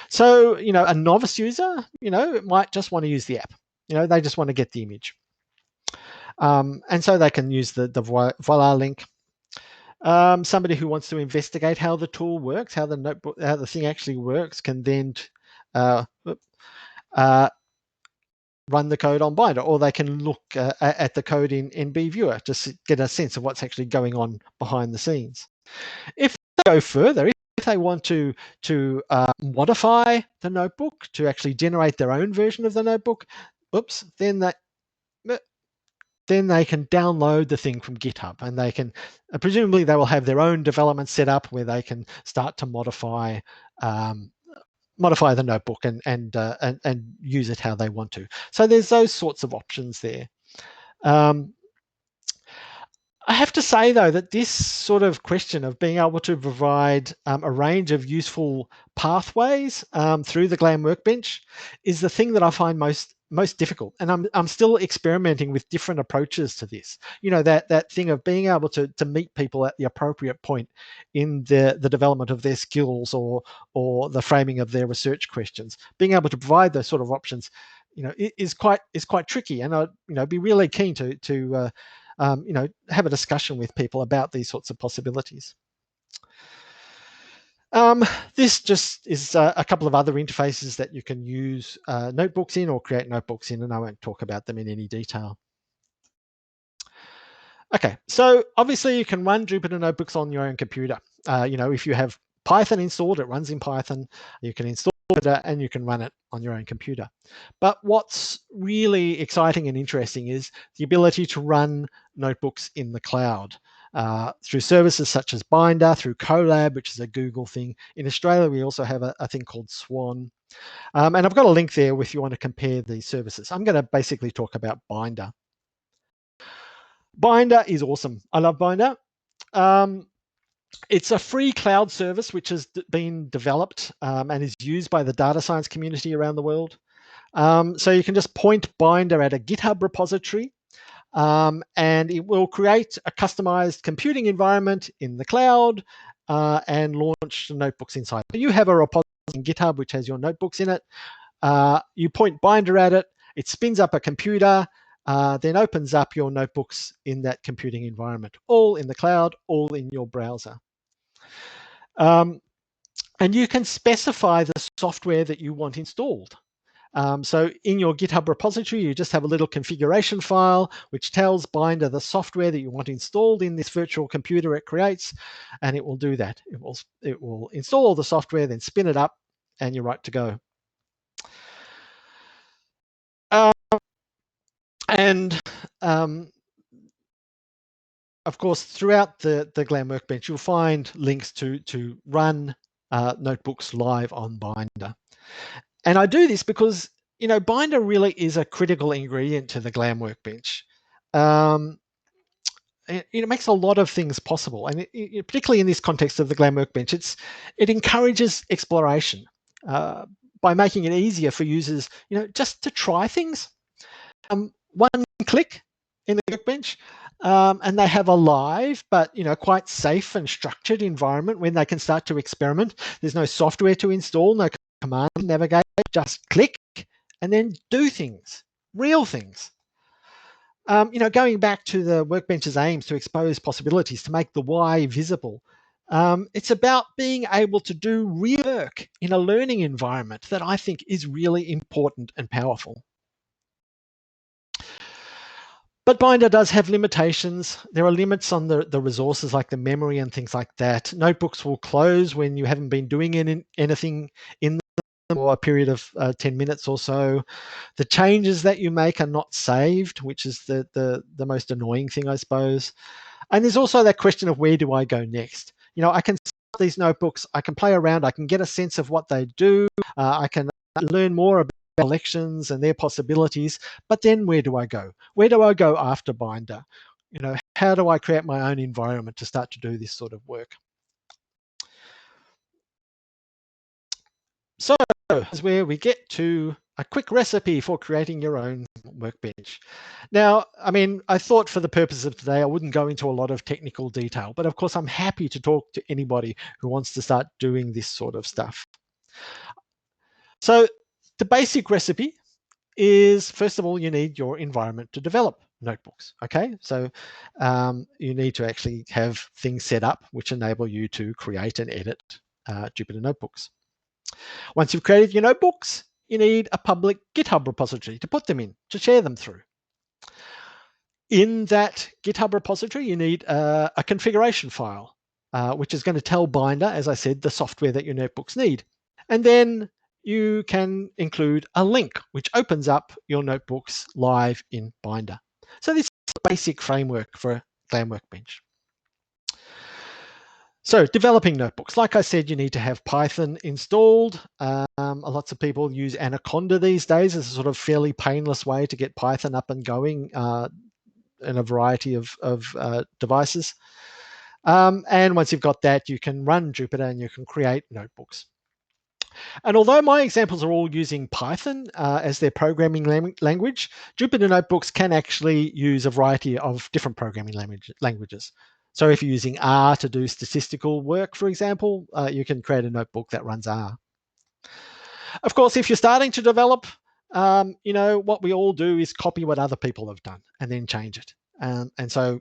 So, you know, a novice user, you know, might just want to use the app. You know, they just want to get the image. And so they can use the Voila link. Somebody who wants to investigate how the tool works, how the thing actually works, can then run the code on Binder, or they can look at the code in NB Viewer just to get a sense of what's actually going on behind the scenes. If they go further, if they want to modify the notebook to actually generate their own version of the notebook, then then they can download the thing from GitHub, and they can presumably they will have their own development set up where they can start to modify the notebook and use it how they want to. So there's those sorts of options there. I have to say, though, that this sort of question of being able to provide a range of useful pathways through the GLAM Workbench is the thing that I find most difficult. And I'm still experimenting with different approaches to this. You know, that thing of being able to meet people at the appropriate point in the development of their skills or the framing of their research questions. Being able to provide those sort of options, you know, is quite tricky. And I'd be really keen to have a discussion with people about these sorts of possibilities. This just is a couple of other interfaces that you can use notebooks in or create notebooks in, and I won't talk about them in any detail. Okay, so obviously you can run Jupyter Notebooks on your own computer. If you have Python installed, it runs in Python. You can install it and you can run it on your own computer. But what's really exciting and interesting is the ability to run notebooks in the cloud through services such as Binder, through Colab, which is a Google thing. In Australia, we also have a thing called Swan. And I've got a link there if you want to compare these services. I'm going to basically talk about Binder. Binder is awesome. I love Binder. It's a free cloud service which has been developed and is used by the data science community around the world. So you can just point Binder at a GitHub repository and it will create a customized computing environment in the cloud and launch the notebooks inside. You have a repository in GitHub which has your notebooks in it. You point Binder at it, it spins up a computer, then opens up your notebooks in that computing environment, all in the cloud, all in your browser. And you can specify the software that you want installed. So in your GitHub repository, you just have a little configuration file which tells Binder the software that you want installed in this virtual computer it creates, and it will do that. It will install all the software, then spin it up, and you're right to go. Of course, throughout the GLAM Workbench, you'll find links to run notebooks live on Binder. And I do this because, Binder really is a critical ingredient to the GLAM Workbench. It makes a lot of things possible, and particularly in this context of the GLAM Workbench, it encourages exploration by making it easier for users, just to try things. One click in the Workbench, and they have a live but quite safe and structured environment when they can start to experiment. There's no software to install, no command navigate, just click and then do things, real things. Going back to the Workbench's aims to expose possibilities, to make the why visible, it's about being able to do real work in a learning environment that I think is really important and powerful. But Binder does have limitations. There are limits on the resources like the memory and things like that. Notebooks will close when you haven't been doing anything in them for a period of 10 minutes or so. The changes that you make are not saved, which is the most annoying thing, I suppose. And there's also that question of where do I go next? I can start these notebooks, I can play around, I can get a sense of what they do, I can learn more about collections and their possibilities, but then where do I go? Where do I go after Binder? How do I create my own environment to start to do this sort of work? So is where we get to a quick recipe for creating your own workbench. Now, I thought for the purpose of today, I wouldn't go into a lot of technical detail, but of course I'm happy to talk to anybody who wants to start doing this sort of stuff. So the basic recipe is, first of all, you need your environment to develop notebooks. Okay, so you need to actually have things set up which enable you to create and edit Jupyter notebooks. Once you've created your notebooks, you need a public GitHub repository to put them in, to share them through. In that GitHub repository, you need a configuration file, which is going to tell Binder, as I said, the software that your notebooks need. And then you can include a link which opens up your notebooks live in Binder. So this the basic framework for GLAM Workbench. So developing notebooks, like I said, you need to have Python installed. Lots of people use Anaconda these days as a sort of fairly painless way to get Python up and going in a variety of devices. And once you've got that, you can run Jupyter and you can create notebooks. And although my examples are all using Python as their programming language, Jupyter Notebooks can actually use a variety of different programming languages. So if you're using R to do statistical work, for example, you can create a notebook that runs R. Of course, if you're starting to develop, what we all do is copy what other people have done and then change it. And so,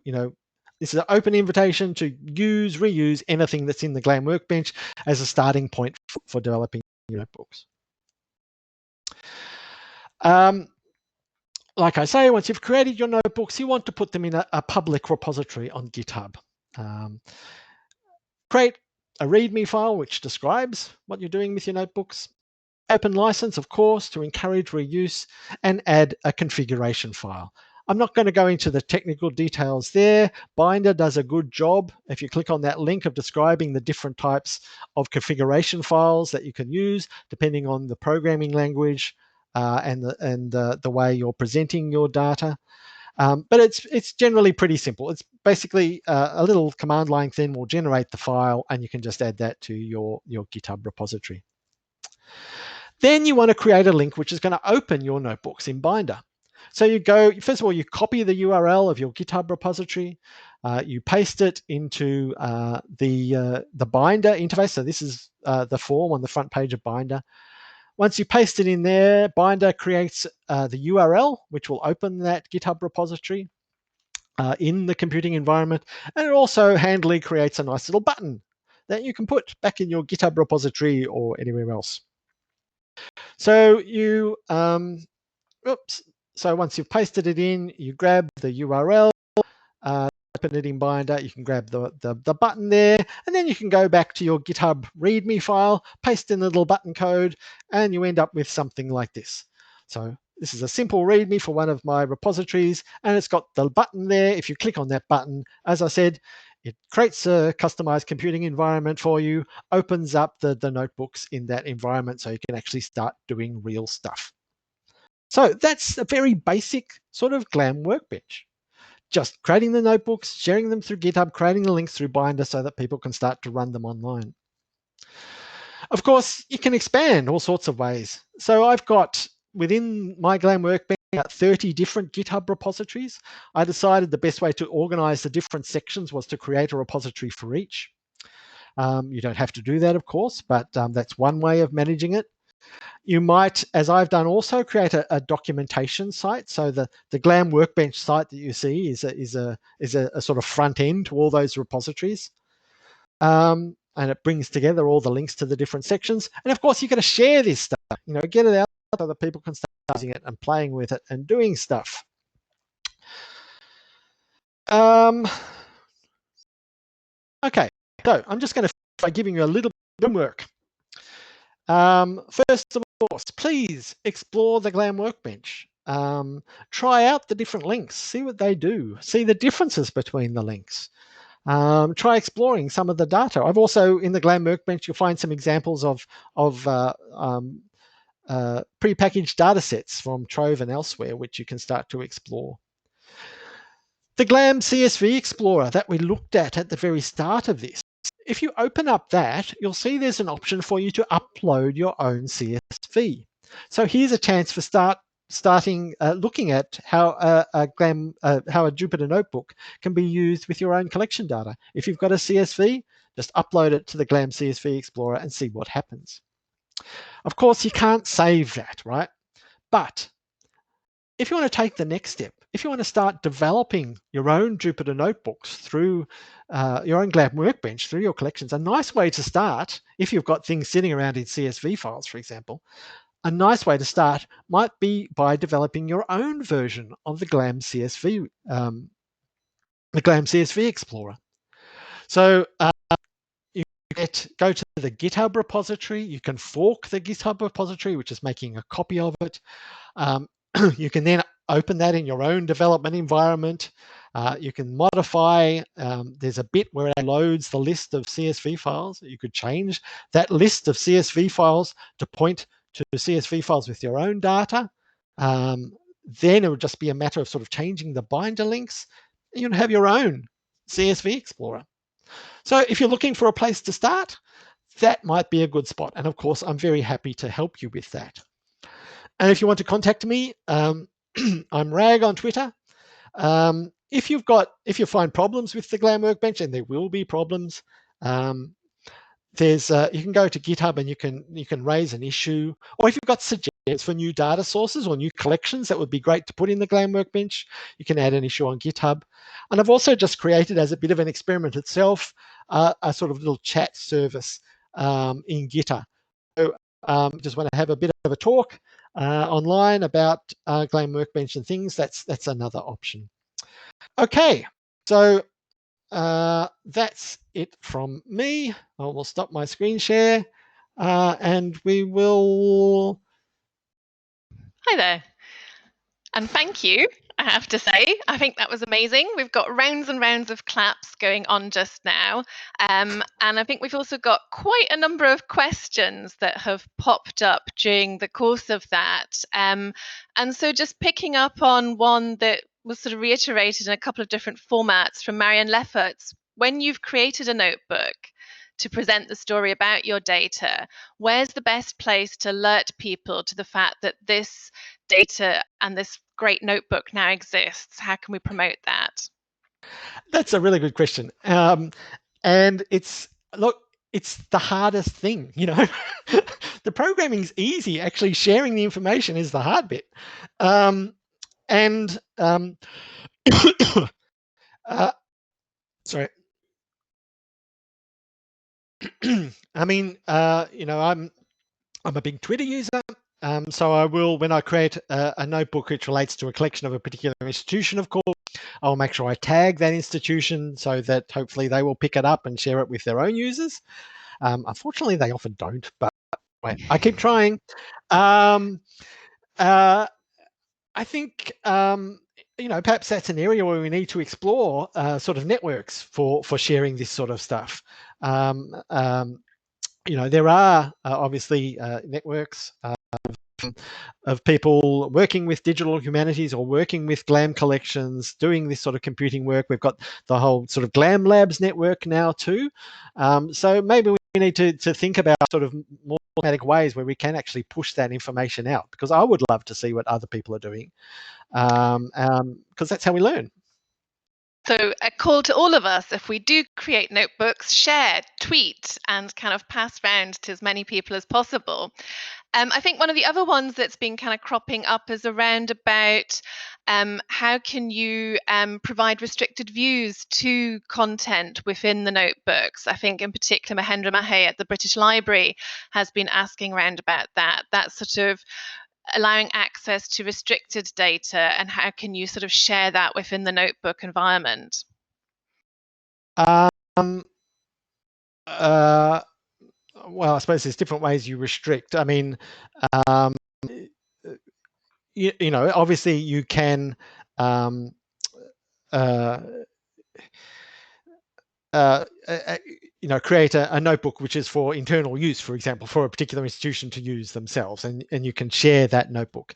this is an open invitation to use, reuse anything that's in the GLAM Workbench as a starting point for developing notebooks. Like I say, once you've created your notebooks, you want to put them in a public repository on GitHub. Create a README file which describes what you're doing with your notebooks. Open license, of course, to encourage reuse, and add a configuration file. I'm not going to go into the technical details there. Binder does a good job. If you click on that link of describing the different types of configuration files that you can use, depending on the programming language and the way you're presenting your data. But it's generally pretty simple. It's basically a little command line thing will generate the file, and you can just add that to your GitHub repository. Then you want to create a link which is going to open your notebooks in Binder. So you go, first of all, you copy the URL of your GitHub repository, you paste it into the Binder interface. So this is the form on the front page of Binder. Once you paste it in there, Binder creates the URL, which will open that GitHub repository in the computing environment. And it also handily creates a nice little button that you can put back in your GitHub repository or anywhere else. So you, so once you've pasted it in, you grab the URL, open it in Binder, you can grab the button there, and then you can go back to your GitHub README file, paste in the little button code, and you end up with something like this. So this is a simple README for one of my repositories, and it's got the button there. If you click on that button, as I said, it creates a customized computing environment for you, opens up the notebooks in that environment so you can actually start doing real stuff. So that's a very basic sort of GLAM workbench. Just creating the notebooks, sharing them through GitHub, creating the links through Binder so that people can start to run them online. Of course, you can expand all sorts of ways. So I've got within my GLAM workbench about 30 different GitHub repositories. I decided the best way to organize the different sections was to create a repository for each. You don't have to do that, of course, but that's one way of managing it. You might, as I've done, also create a documentation site. So the GLAM workbench site that you see is a sort of front end to all those repositories. And it brings together all the links to the different sections. And of course, you've got to share this stuff, get it out so that people can start using it and playing with it and doing stuff. Okay, so I'm just going to finish by giving you a little bit of homework. First of all, please explore the GLAM workbench. Try out the different links, see what they do, see the differences between the links. Try exploring some of the data. I've also, in the GLAM workbench, you'll find some examples of prepackaged data sets from Trove and elsewhere, which you can start to explore. The GLAM CSV Explorer that we looked at the very start of this, if you open up that, you'll see there's an option for you to upload your own CSV. So here's a chance for starting looking at how a Jupyter notebook can be used with your own collection data. If you've got a CSV, just upload it to the GLAM CSV Explorer and see what happens. Of course, you can't save that, right? But if you want to take the next step, if you want to start developing your own Jupyter notebooks through your own GLAM workbench, through your collections, a nice way to start, if you've got things sitting around in CSV files, for example, a nice way to start might be by developing your own version of the GLAM CSV, Explorer. So you go to the GitHub repository. You can fork the GitHub repository, which is making a copy of it. You can then open that in your own development environment. You can modify, there's a bit where it loads the list of CSV files. You could change that list of CSV files to point to CSV files with your own data. Then it would just be a matter of sort of changing the binder links. You'd have your own CSV Explorer. So if you're looking for a place to start, that might be a good spot. And of course, I'm very happy to help you with that. And if you want to contact me, I'm Rag on Twitter. If you find problems with the GLAM Workbench, and there will be problems, you can go to GitHub and you can raise an issue, or if you've got suggestions for new data sources or new collections that would be great to put in the GLAM Workbench, you can add an issue on GitHub. And I've also just created, as a bit of an experiment itself, a sort of little chat service in GitHub. So just want to have a bit of a talk online about GLAM Workbench and things. That's another option. Okay, so that's it from me. I will stop my screen share and we will. Hi there. And thank you, I have to say. I think that was amazing. We've got rounds and rounds of claps going on just now. And I think we've also got quite a number of questions that have popped up during the course of that. And so just picking up on one that was sort of reiterated in a couple of different formats from Marianne Lefferts, when you've created a notebook to present the story about your data, where's the best place to alert people to the fact that this data and this great notebook now exists? How can we promote that? That's a really good question. And it's the hardest thing, you know. The programming's easy. Actually sharing the information is the hard bit. Sorry. I mean, you know, I'm a big Twitter user. So I will, when I create a notebook which relates to a collection of a particular institution, of course, I'll make sure I tag that institution so that hopefully they will pick it up and share it with their own users. Unfortunately, they often don't, but I keep trying. I think, you know, perhaps that's an area where we need to explore sort of networks for sharing this sort of stuff. You know, there are obviously networks of people working with digital humanities or working with GLAM collections, doing this sort of computing work. We've got the whole sort of GLAM Labs network now too. So maybe we need to think about sort of more automatic ways where we can actually push that information out, because I would love to see what other people are doing, because that's how we learn. So a call to all of us, if we do create notebooks, share, tweet, and kind of pass around to as many people as possible. I think one of the other ones that's been kind of cropping up is around about how can you provide restricted views to content within the notebooks. I think in particular Mahendra Mahe at the British Library has been asking around about that sort of allowing access to restricted data, and how can you sort of share that within the notebook environment? Well, I suppose there's different ways you restrict. I mean, you know, obviously you can you know, create a notebook which is for internal use, for example, for a particular institution to use themselves, and you can share that notebook.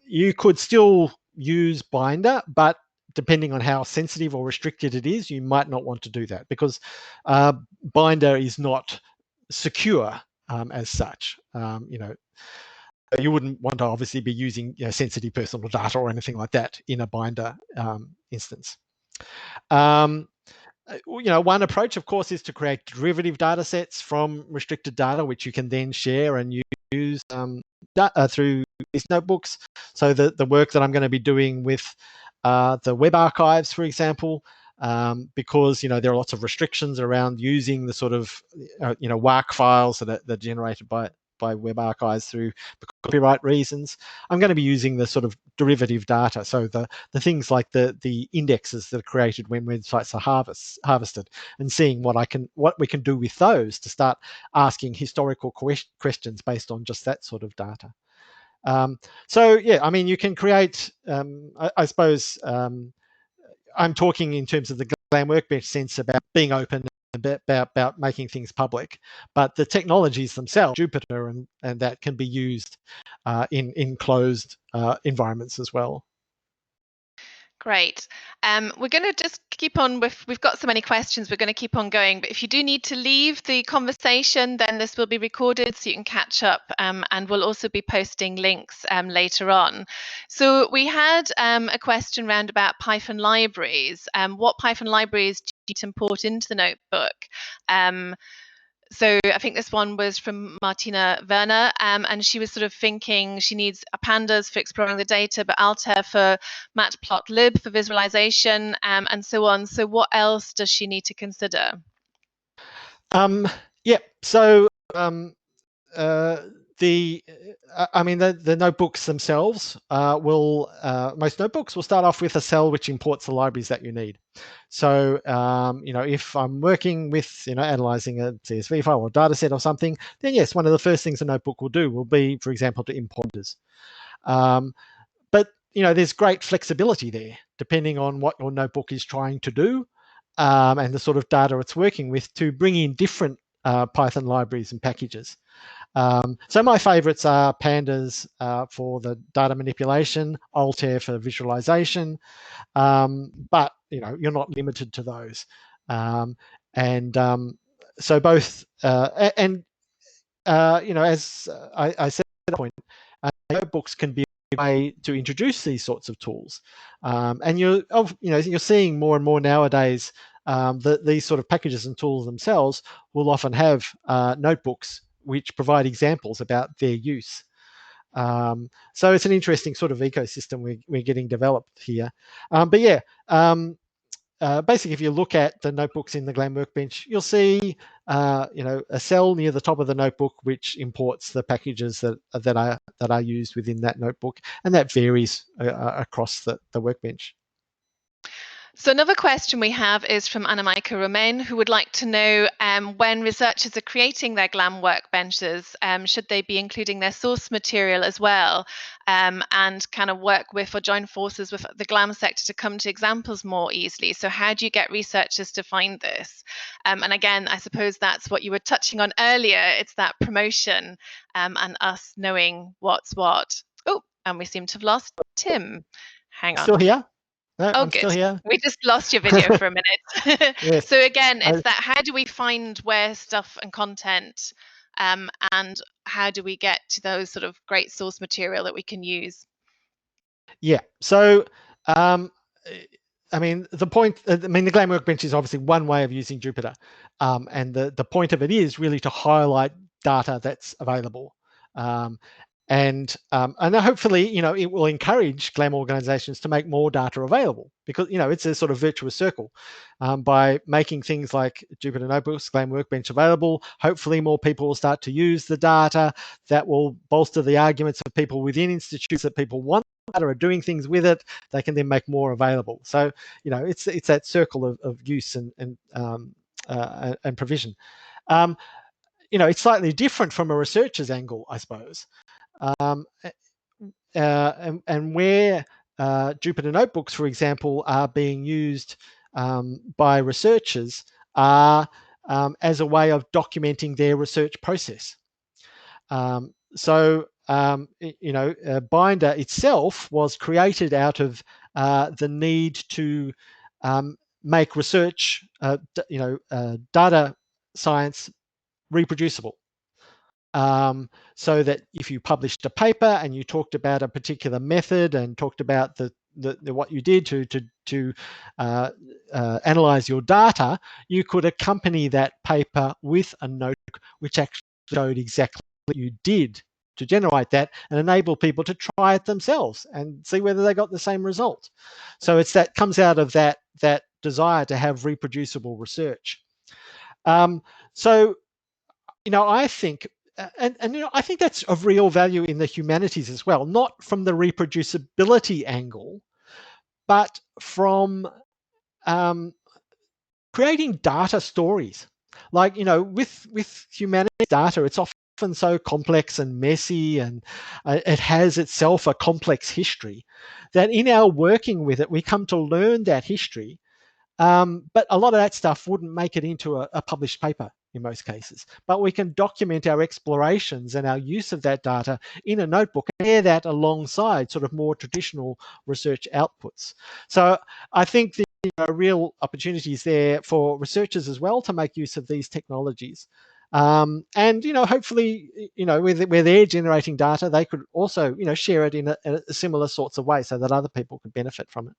You could still use Binder, but depending on how sensitive or restricted it is, you might not want to do that, because Binder is not secure as such. You know, you wouldn't want to obviously be using, you know, sensitive personal data or anything like that in a Binder instance. You know, one approach, of course, is to create derivative data sets from restricted data, which you can then share and use through these notebooks. So the work that I'm going to be doing with the web archives, for example, because, you know, there are lots of restrictions around using the sort of, you know, WARC files that are generated by web archives through copyright reasons. I'm going to be using the sort of derivative data, so the things like the indexes that are created when websites are harvested, and seeing what we can do with those to start asking historical questions based on just that sort of data. So yeah, I mean, you can create, I suppose, I'm talking in terms of the GLAM Workbench sense about being open, about making things public, but the technologies themselves, Jupyter and that, can be used in closed environments as well. Great. We're going to just keep on we've got so many questions, we're going to keep on going, but if you do need to leave the conversation, then this will be recorded so you can catch up, and we'll also be posting links later on. So we had a question around about Python libraries. What Python libraries do you need to import into the notebook? So I think this one was from Martina Werner, and she was sort of thinking she needs pandas for exploring the data, but Altair for matplotlib for visualization, and so on. So what else does she need to consider? Yeah, so the notebooks themselves most notebooks will start off with a cell which imports the libraries that you need. So if I'm working with analyzing a CSV file or data set or something, then yes, one of the first things a notebook will do will be, for example, to import this. But there's great flexibility there depending on what your notebook is trying to do, and the sort of data it's working with, to bring in different Python libraries and packages. So my favorites are pandas for the data manipulation, Altair for visualization, but you're not limited to those. So both, as I said at that point, notebooks can be a way to introduce these sorts of tools, and you're seeing more and more nowadays that these sort of packages and tools themselves will often have notebooks which provide examples about their use. So it's an interesting sort of ecosystem we're getting developed here. But yeah, basically, if you look at the notebooks in the GLAM Workbench, you'll see a cell near the top of the notebook which imports the packages that are used within that notebook, and that varies across the workbench. So another question we have is from Anna-Maika Romain, who would like to know when researchers are creating their GLAM workbenches, should they be including their source material as well, and kind of work with or join forces with the GLAM sector to come to examples more easily? So how do you get researchers to find this? And again, I suppose that's what you were touching on earlier. It's that promotion and us knowing what's what. Oh, and we seem to have lost Tim. Hang on. Still here? No, Oh, I'm good. still here. We just lost your video for a minute. Yes. So again, it's that, how do we find where stuff and content, and how do we get to those sort of great source material that we can use? Yeah. So, the GLAM Workbench is obviously one way of using Jupyter, and the point of it is really to highlight data that's available. And hopefully, it will encourage GLAM organizations to make more data available, because, it's a sort of virtuous circle. By making things like Jupyter Notebooks, GLAM Workbench available, hopefully more people will start to use the data. That will bolster the arguments of people within institutes that people want data, are doing things with it. They can then make more available. So, it's that circle of use and provision. It's slightly different from a researcher's angle, I suppose. And where Jupyter Notebooks, for example, are being used by researchers are as a way of documenting their research process. Binder itself was created out of the need to make research, data science reproducible. So that if you published a paper and you talked about a particular method and talked about what you did to analyze your data, you could accompany that paper with a notebook which actually showed exactly what you did to generate that, and enable people to try it themselves and see whether they got the same result. So it's that comes out of that desire to have reproducible research. I think, I think that's of real value in the humanities as well, not from the reproducibility angle, but from creating data stories. Like, with humanities data, it's often often so complex and messy, and it has itself a complex history, that in our working with it, we come to learn that history. But a lot of that stuff wouldn't make it into a published paper in most cases. But we can document our explorations and our use of that data in a notebook and share that alongside sort of more traditional research outputs. So I think there are real opportunities there for researchers as well to make use of these technologies. And hopefully, where they're generating data, they could also share it in a similar sorts of way so that other people could benefit from it.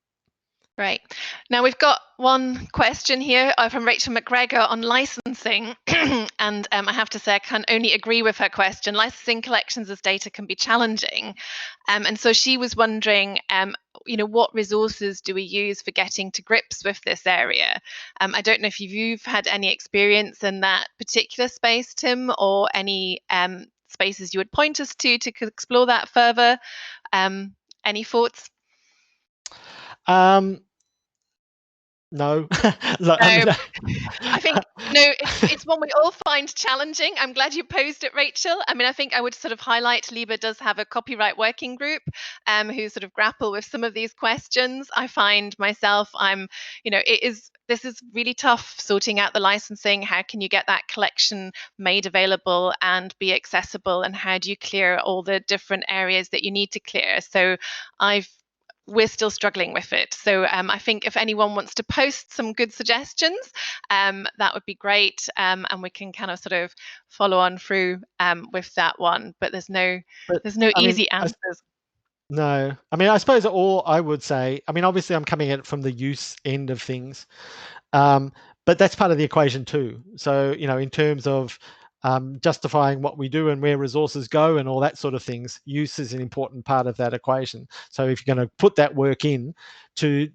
Right. Now we've got one question here from Rachel McGregor on licensing. And I have to say, I can only agree with her question. Licensing collections as data can be challenging. And so she was wondering, what resources do we use for getting to grips with this area? I don't know if you've had any experience in that particular space, Tim, or any spaces you would point us to explore that further. Any thoughts? No. I think it's one we all find challenging. I'm glad you posed it, Rachel. I mean, I think I would sort of highlight LIBER does have a copyright working group who sort of grapple with some of these questions. I find myself, this is really tough sorting out the licensing. How can you get that collection made available and be accessible? And how do you clear all the different areas that you need to clear? So we're still struggling with it. So I think if anyone wants to post some good suggestions, that would be great. And we can kind of sort of follow on through with that one. But there's no easy answers. No. I mean, I suppose all I would say, I mean, obviously I'm coming at it from the use end of things. But that's part of the equation too. So, in terms of justifying what we do and where resources go and all that sort of things, use is an important part of that equation. So if you're going to put that work in to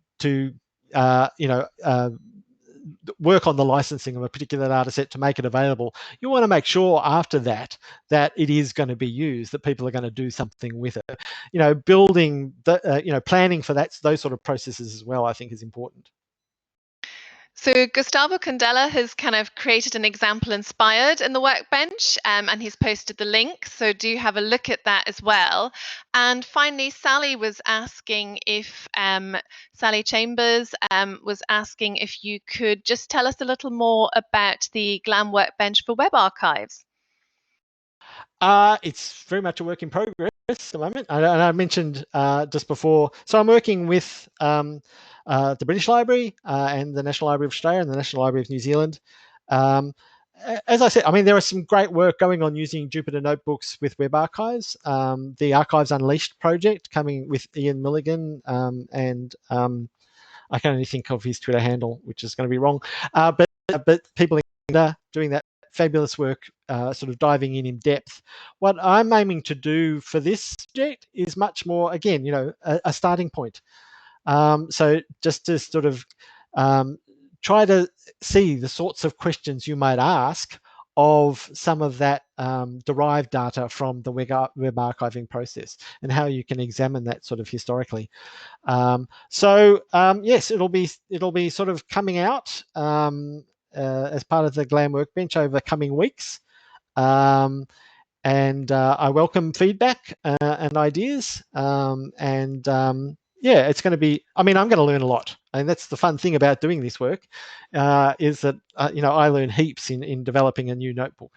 work on the licensing of a particular data set to make it available, you want to make sure after that it is going to be used, that people are going to do something with it. Building the, planning for those sort of processes as well, I think is important. So Gustavo Candela has kind of created an example inspired in the workbench, and he's posted the link. So do have a look at that as well. And finally, Sally was asking if Sally Chambers was asking if you could just tell us a little more about the GLAM Workbench for web archives. It's very much a work in progress at the moment. And I mentioned just before, so I'm working with the British Library and the National Library of Australia and the National Library of New Zealand. As I said, I mean, there is some great work going on using Jupyter notebooks with web archives. The Archives Unleashed project coming with Ian Milligan, and I can only think of his Twitter handle, which is going to be wrong. But people in Canada doing that fabulous work, sort of diving in depth. What I'm aiming to do for this project is much more, again, a starting point. So just to sort of try to see the sorts of questions you might ask of some of that derived data from the web archiving process and how you can examine that sort of historically. Yes, it'll be sort of coming out as part of the GLAM Workbench over coming weeks. And I welcome feedback and ideas. Yeah, it's going to be, I mean, I'm going to learn a lot. And that's the fun thing about doing this work, is that, I learn heaps in developing a new notebook.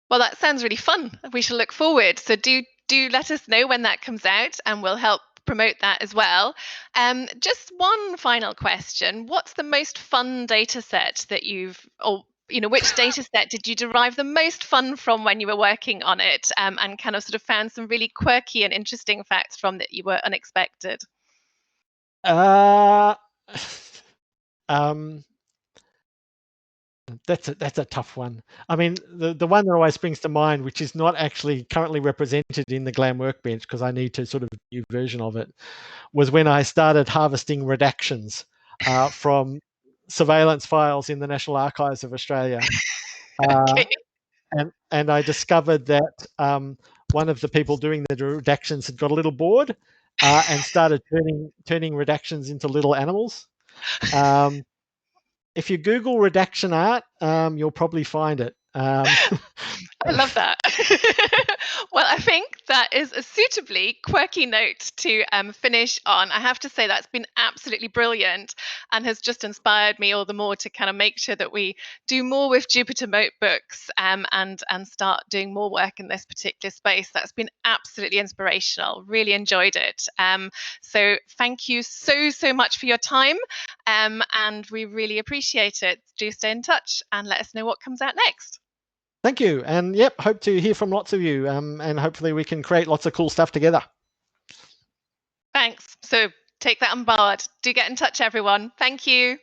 Well, that sounds really fun. We shall look forward. So do let us know when that comes out, and we'll help promote that as well. Just one final question. What's the most fun data set that which data set did you derive the most fun from when you were working on it, and kind of sort of found some really quirky and interesting facts from that you were unexpected? That's a tough one. I mean, the one that always springs to mind, which is not actually currently represented in the GLAM Workbench because I need to sort of a new version of it, was when I started harvesting redactions from surveillance files in the National Archives of Australia. Okay. And I discovered that one of the people doing the redactions had got a little bored and started turning redactions into little animals. If you Google redaction art, you'll probably find it. I love that. Well, I think that is a suitably quirky note to finish on. I have to say that's been absolutely brilliant and has just inspired me all the more to kind of make sure that we do more with Jupyter notebooks and start doing more work in this particular space. That's been absolutely inspirational. Really enjoyed it. So thank you so much for your time, and we really appreciate it. Do stay in touch and let us know what comes out next. Thank you. And yep, hope to hear from lots of you, and hopefully we can create lots of cool stuff together. Thanks. So take that on board. Do get in touch, everyone. Thank you.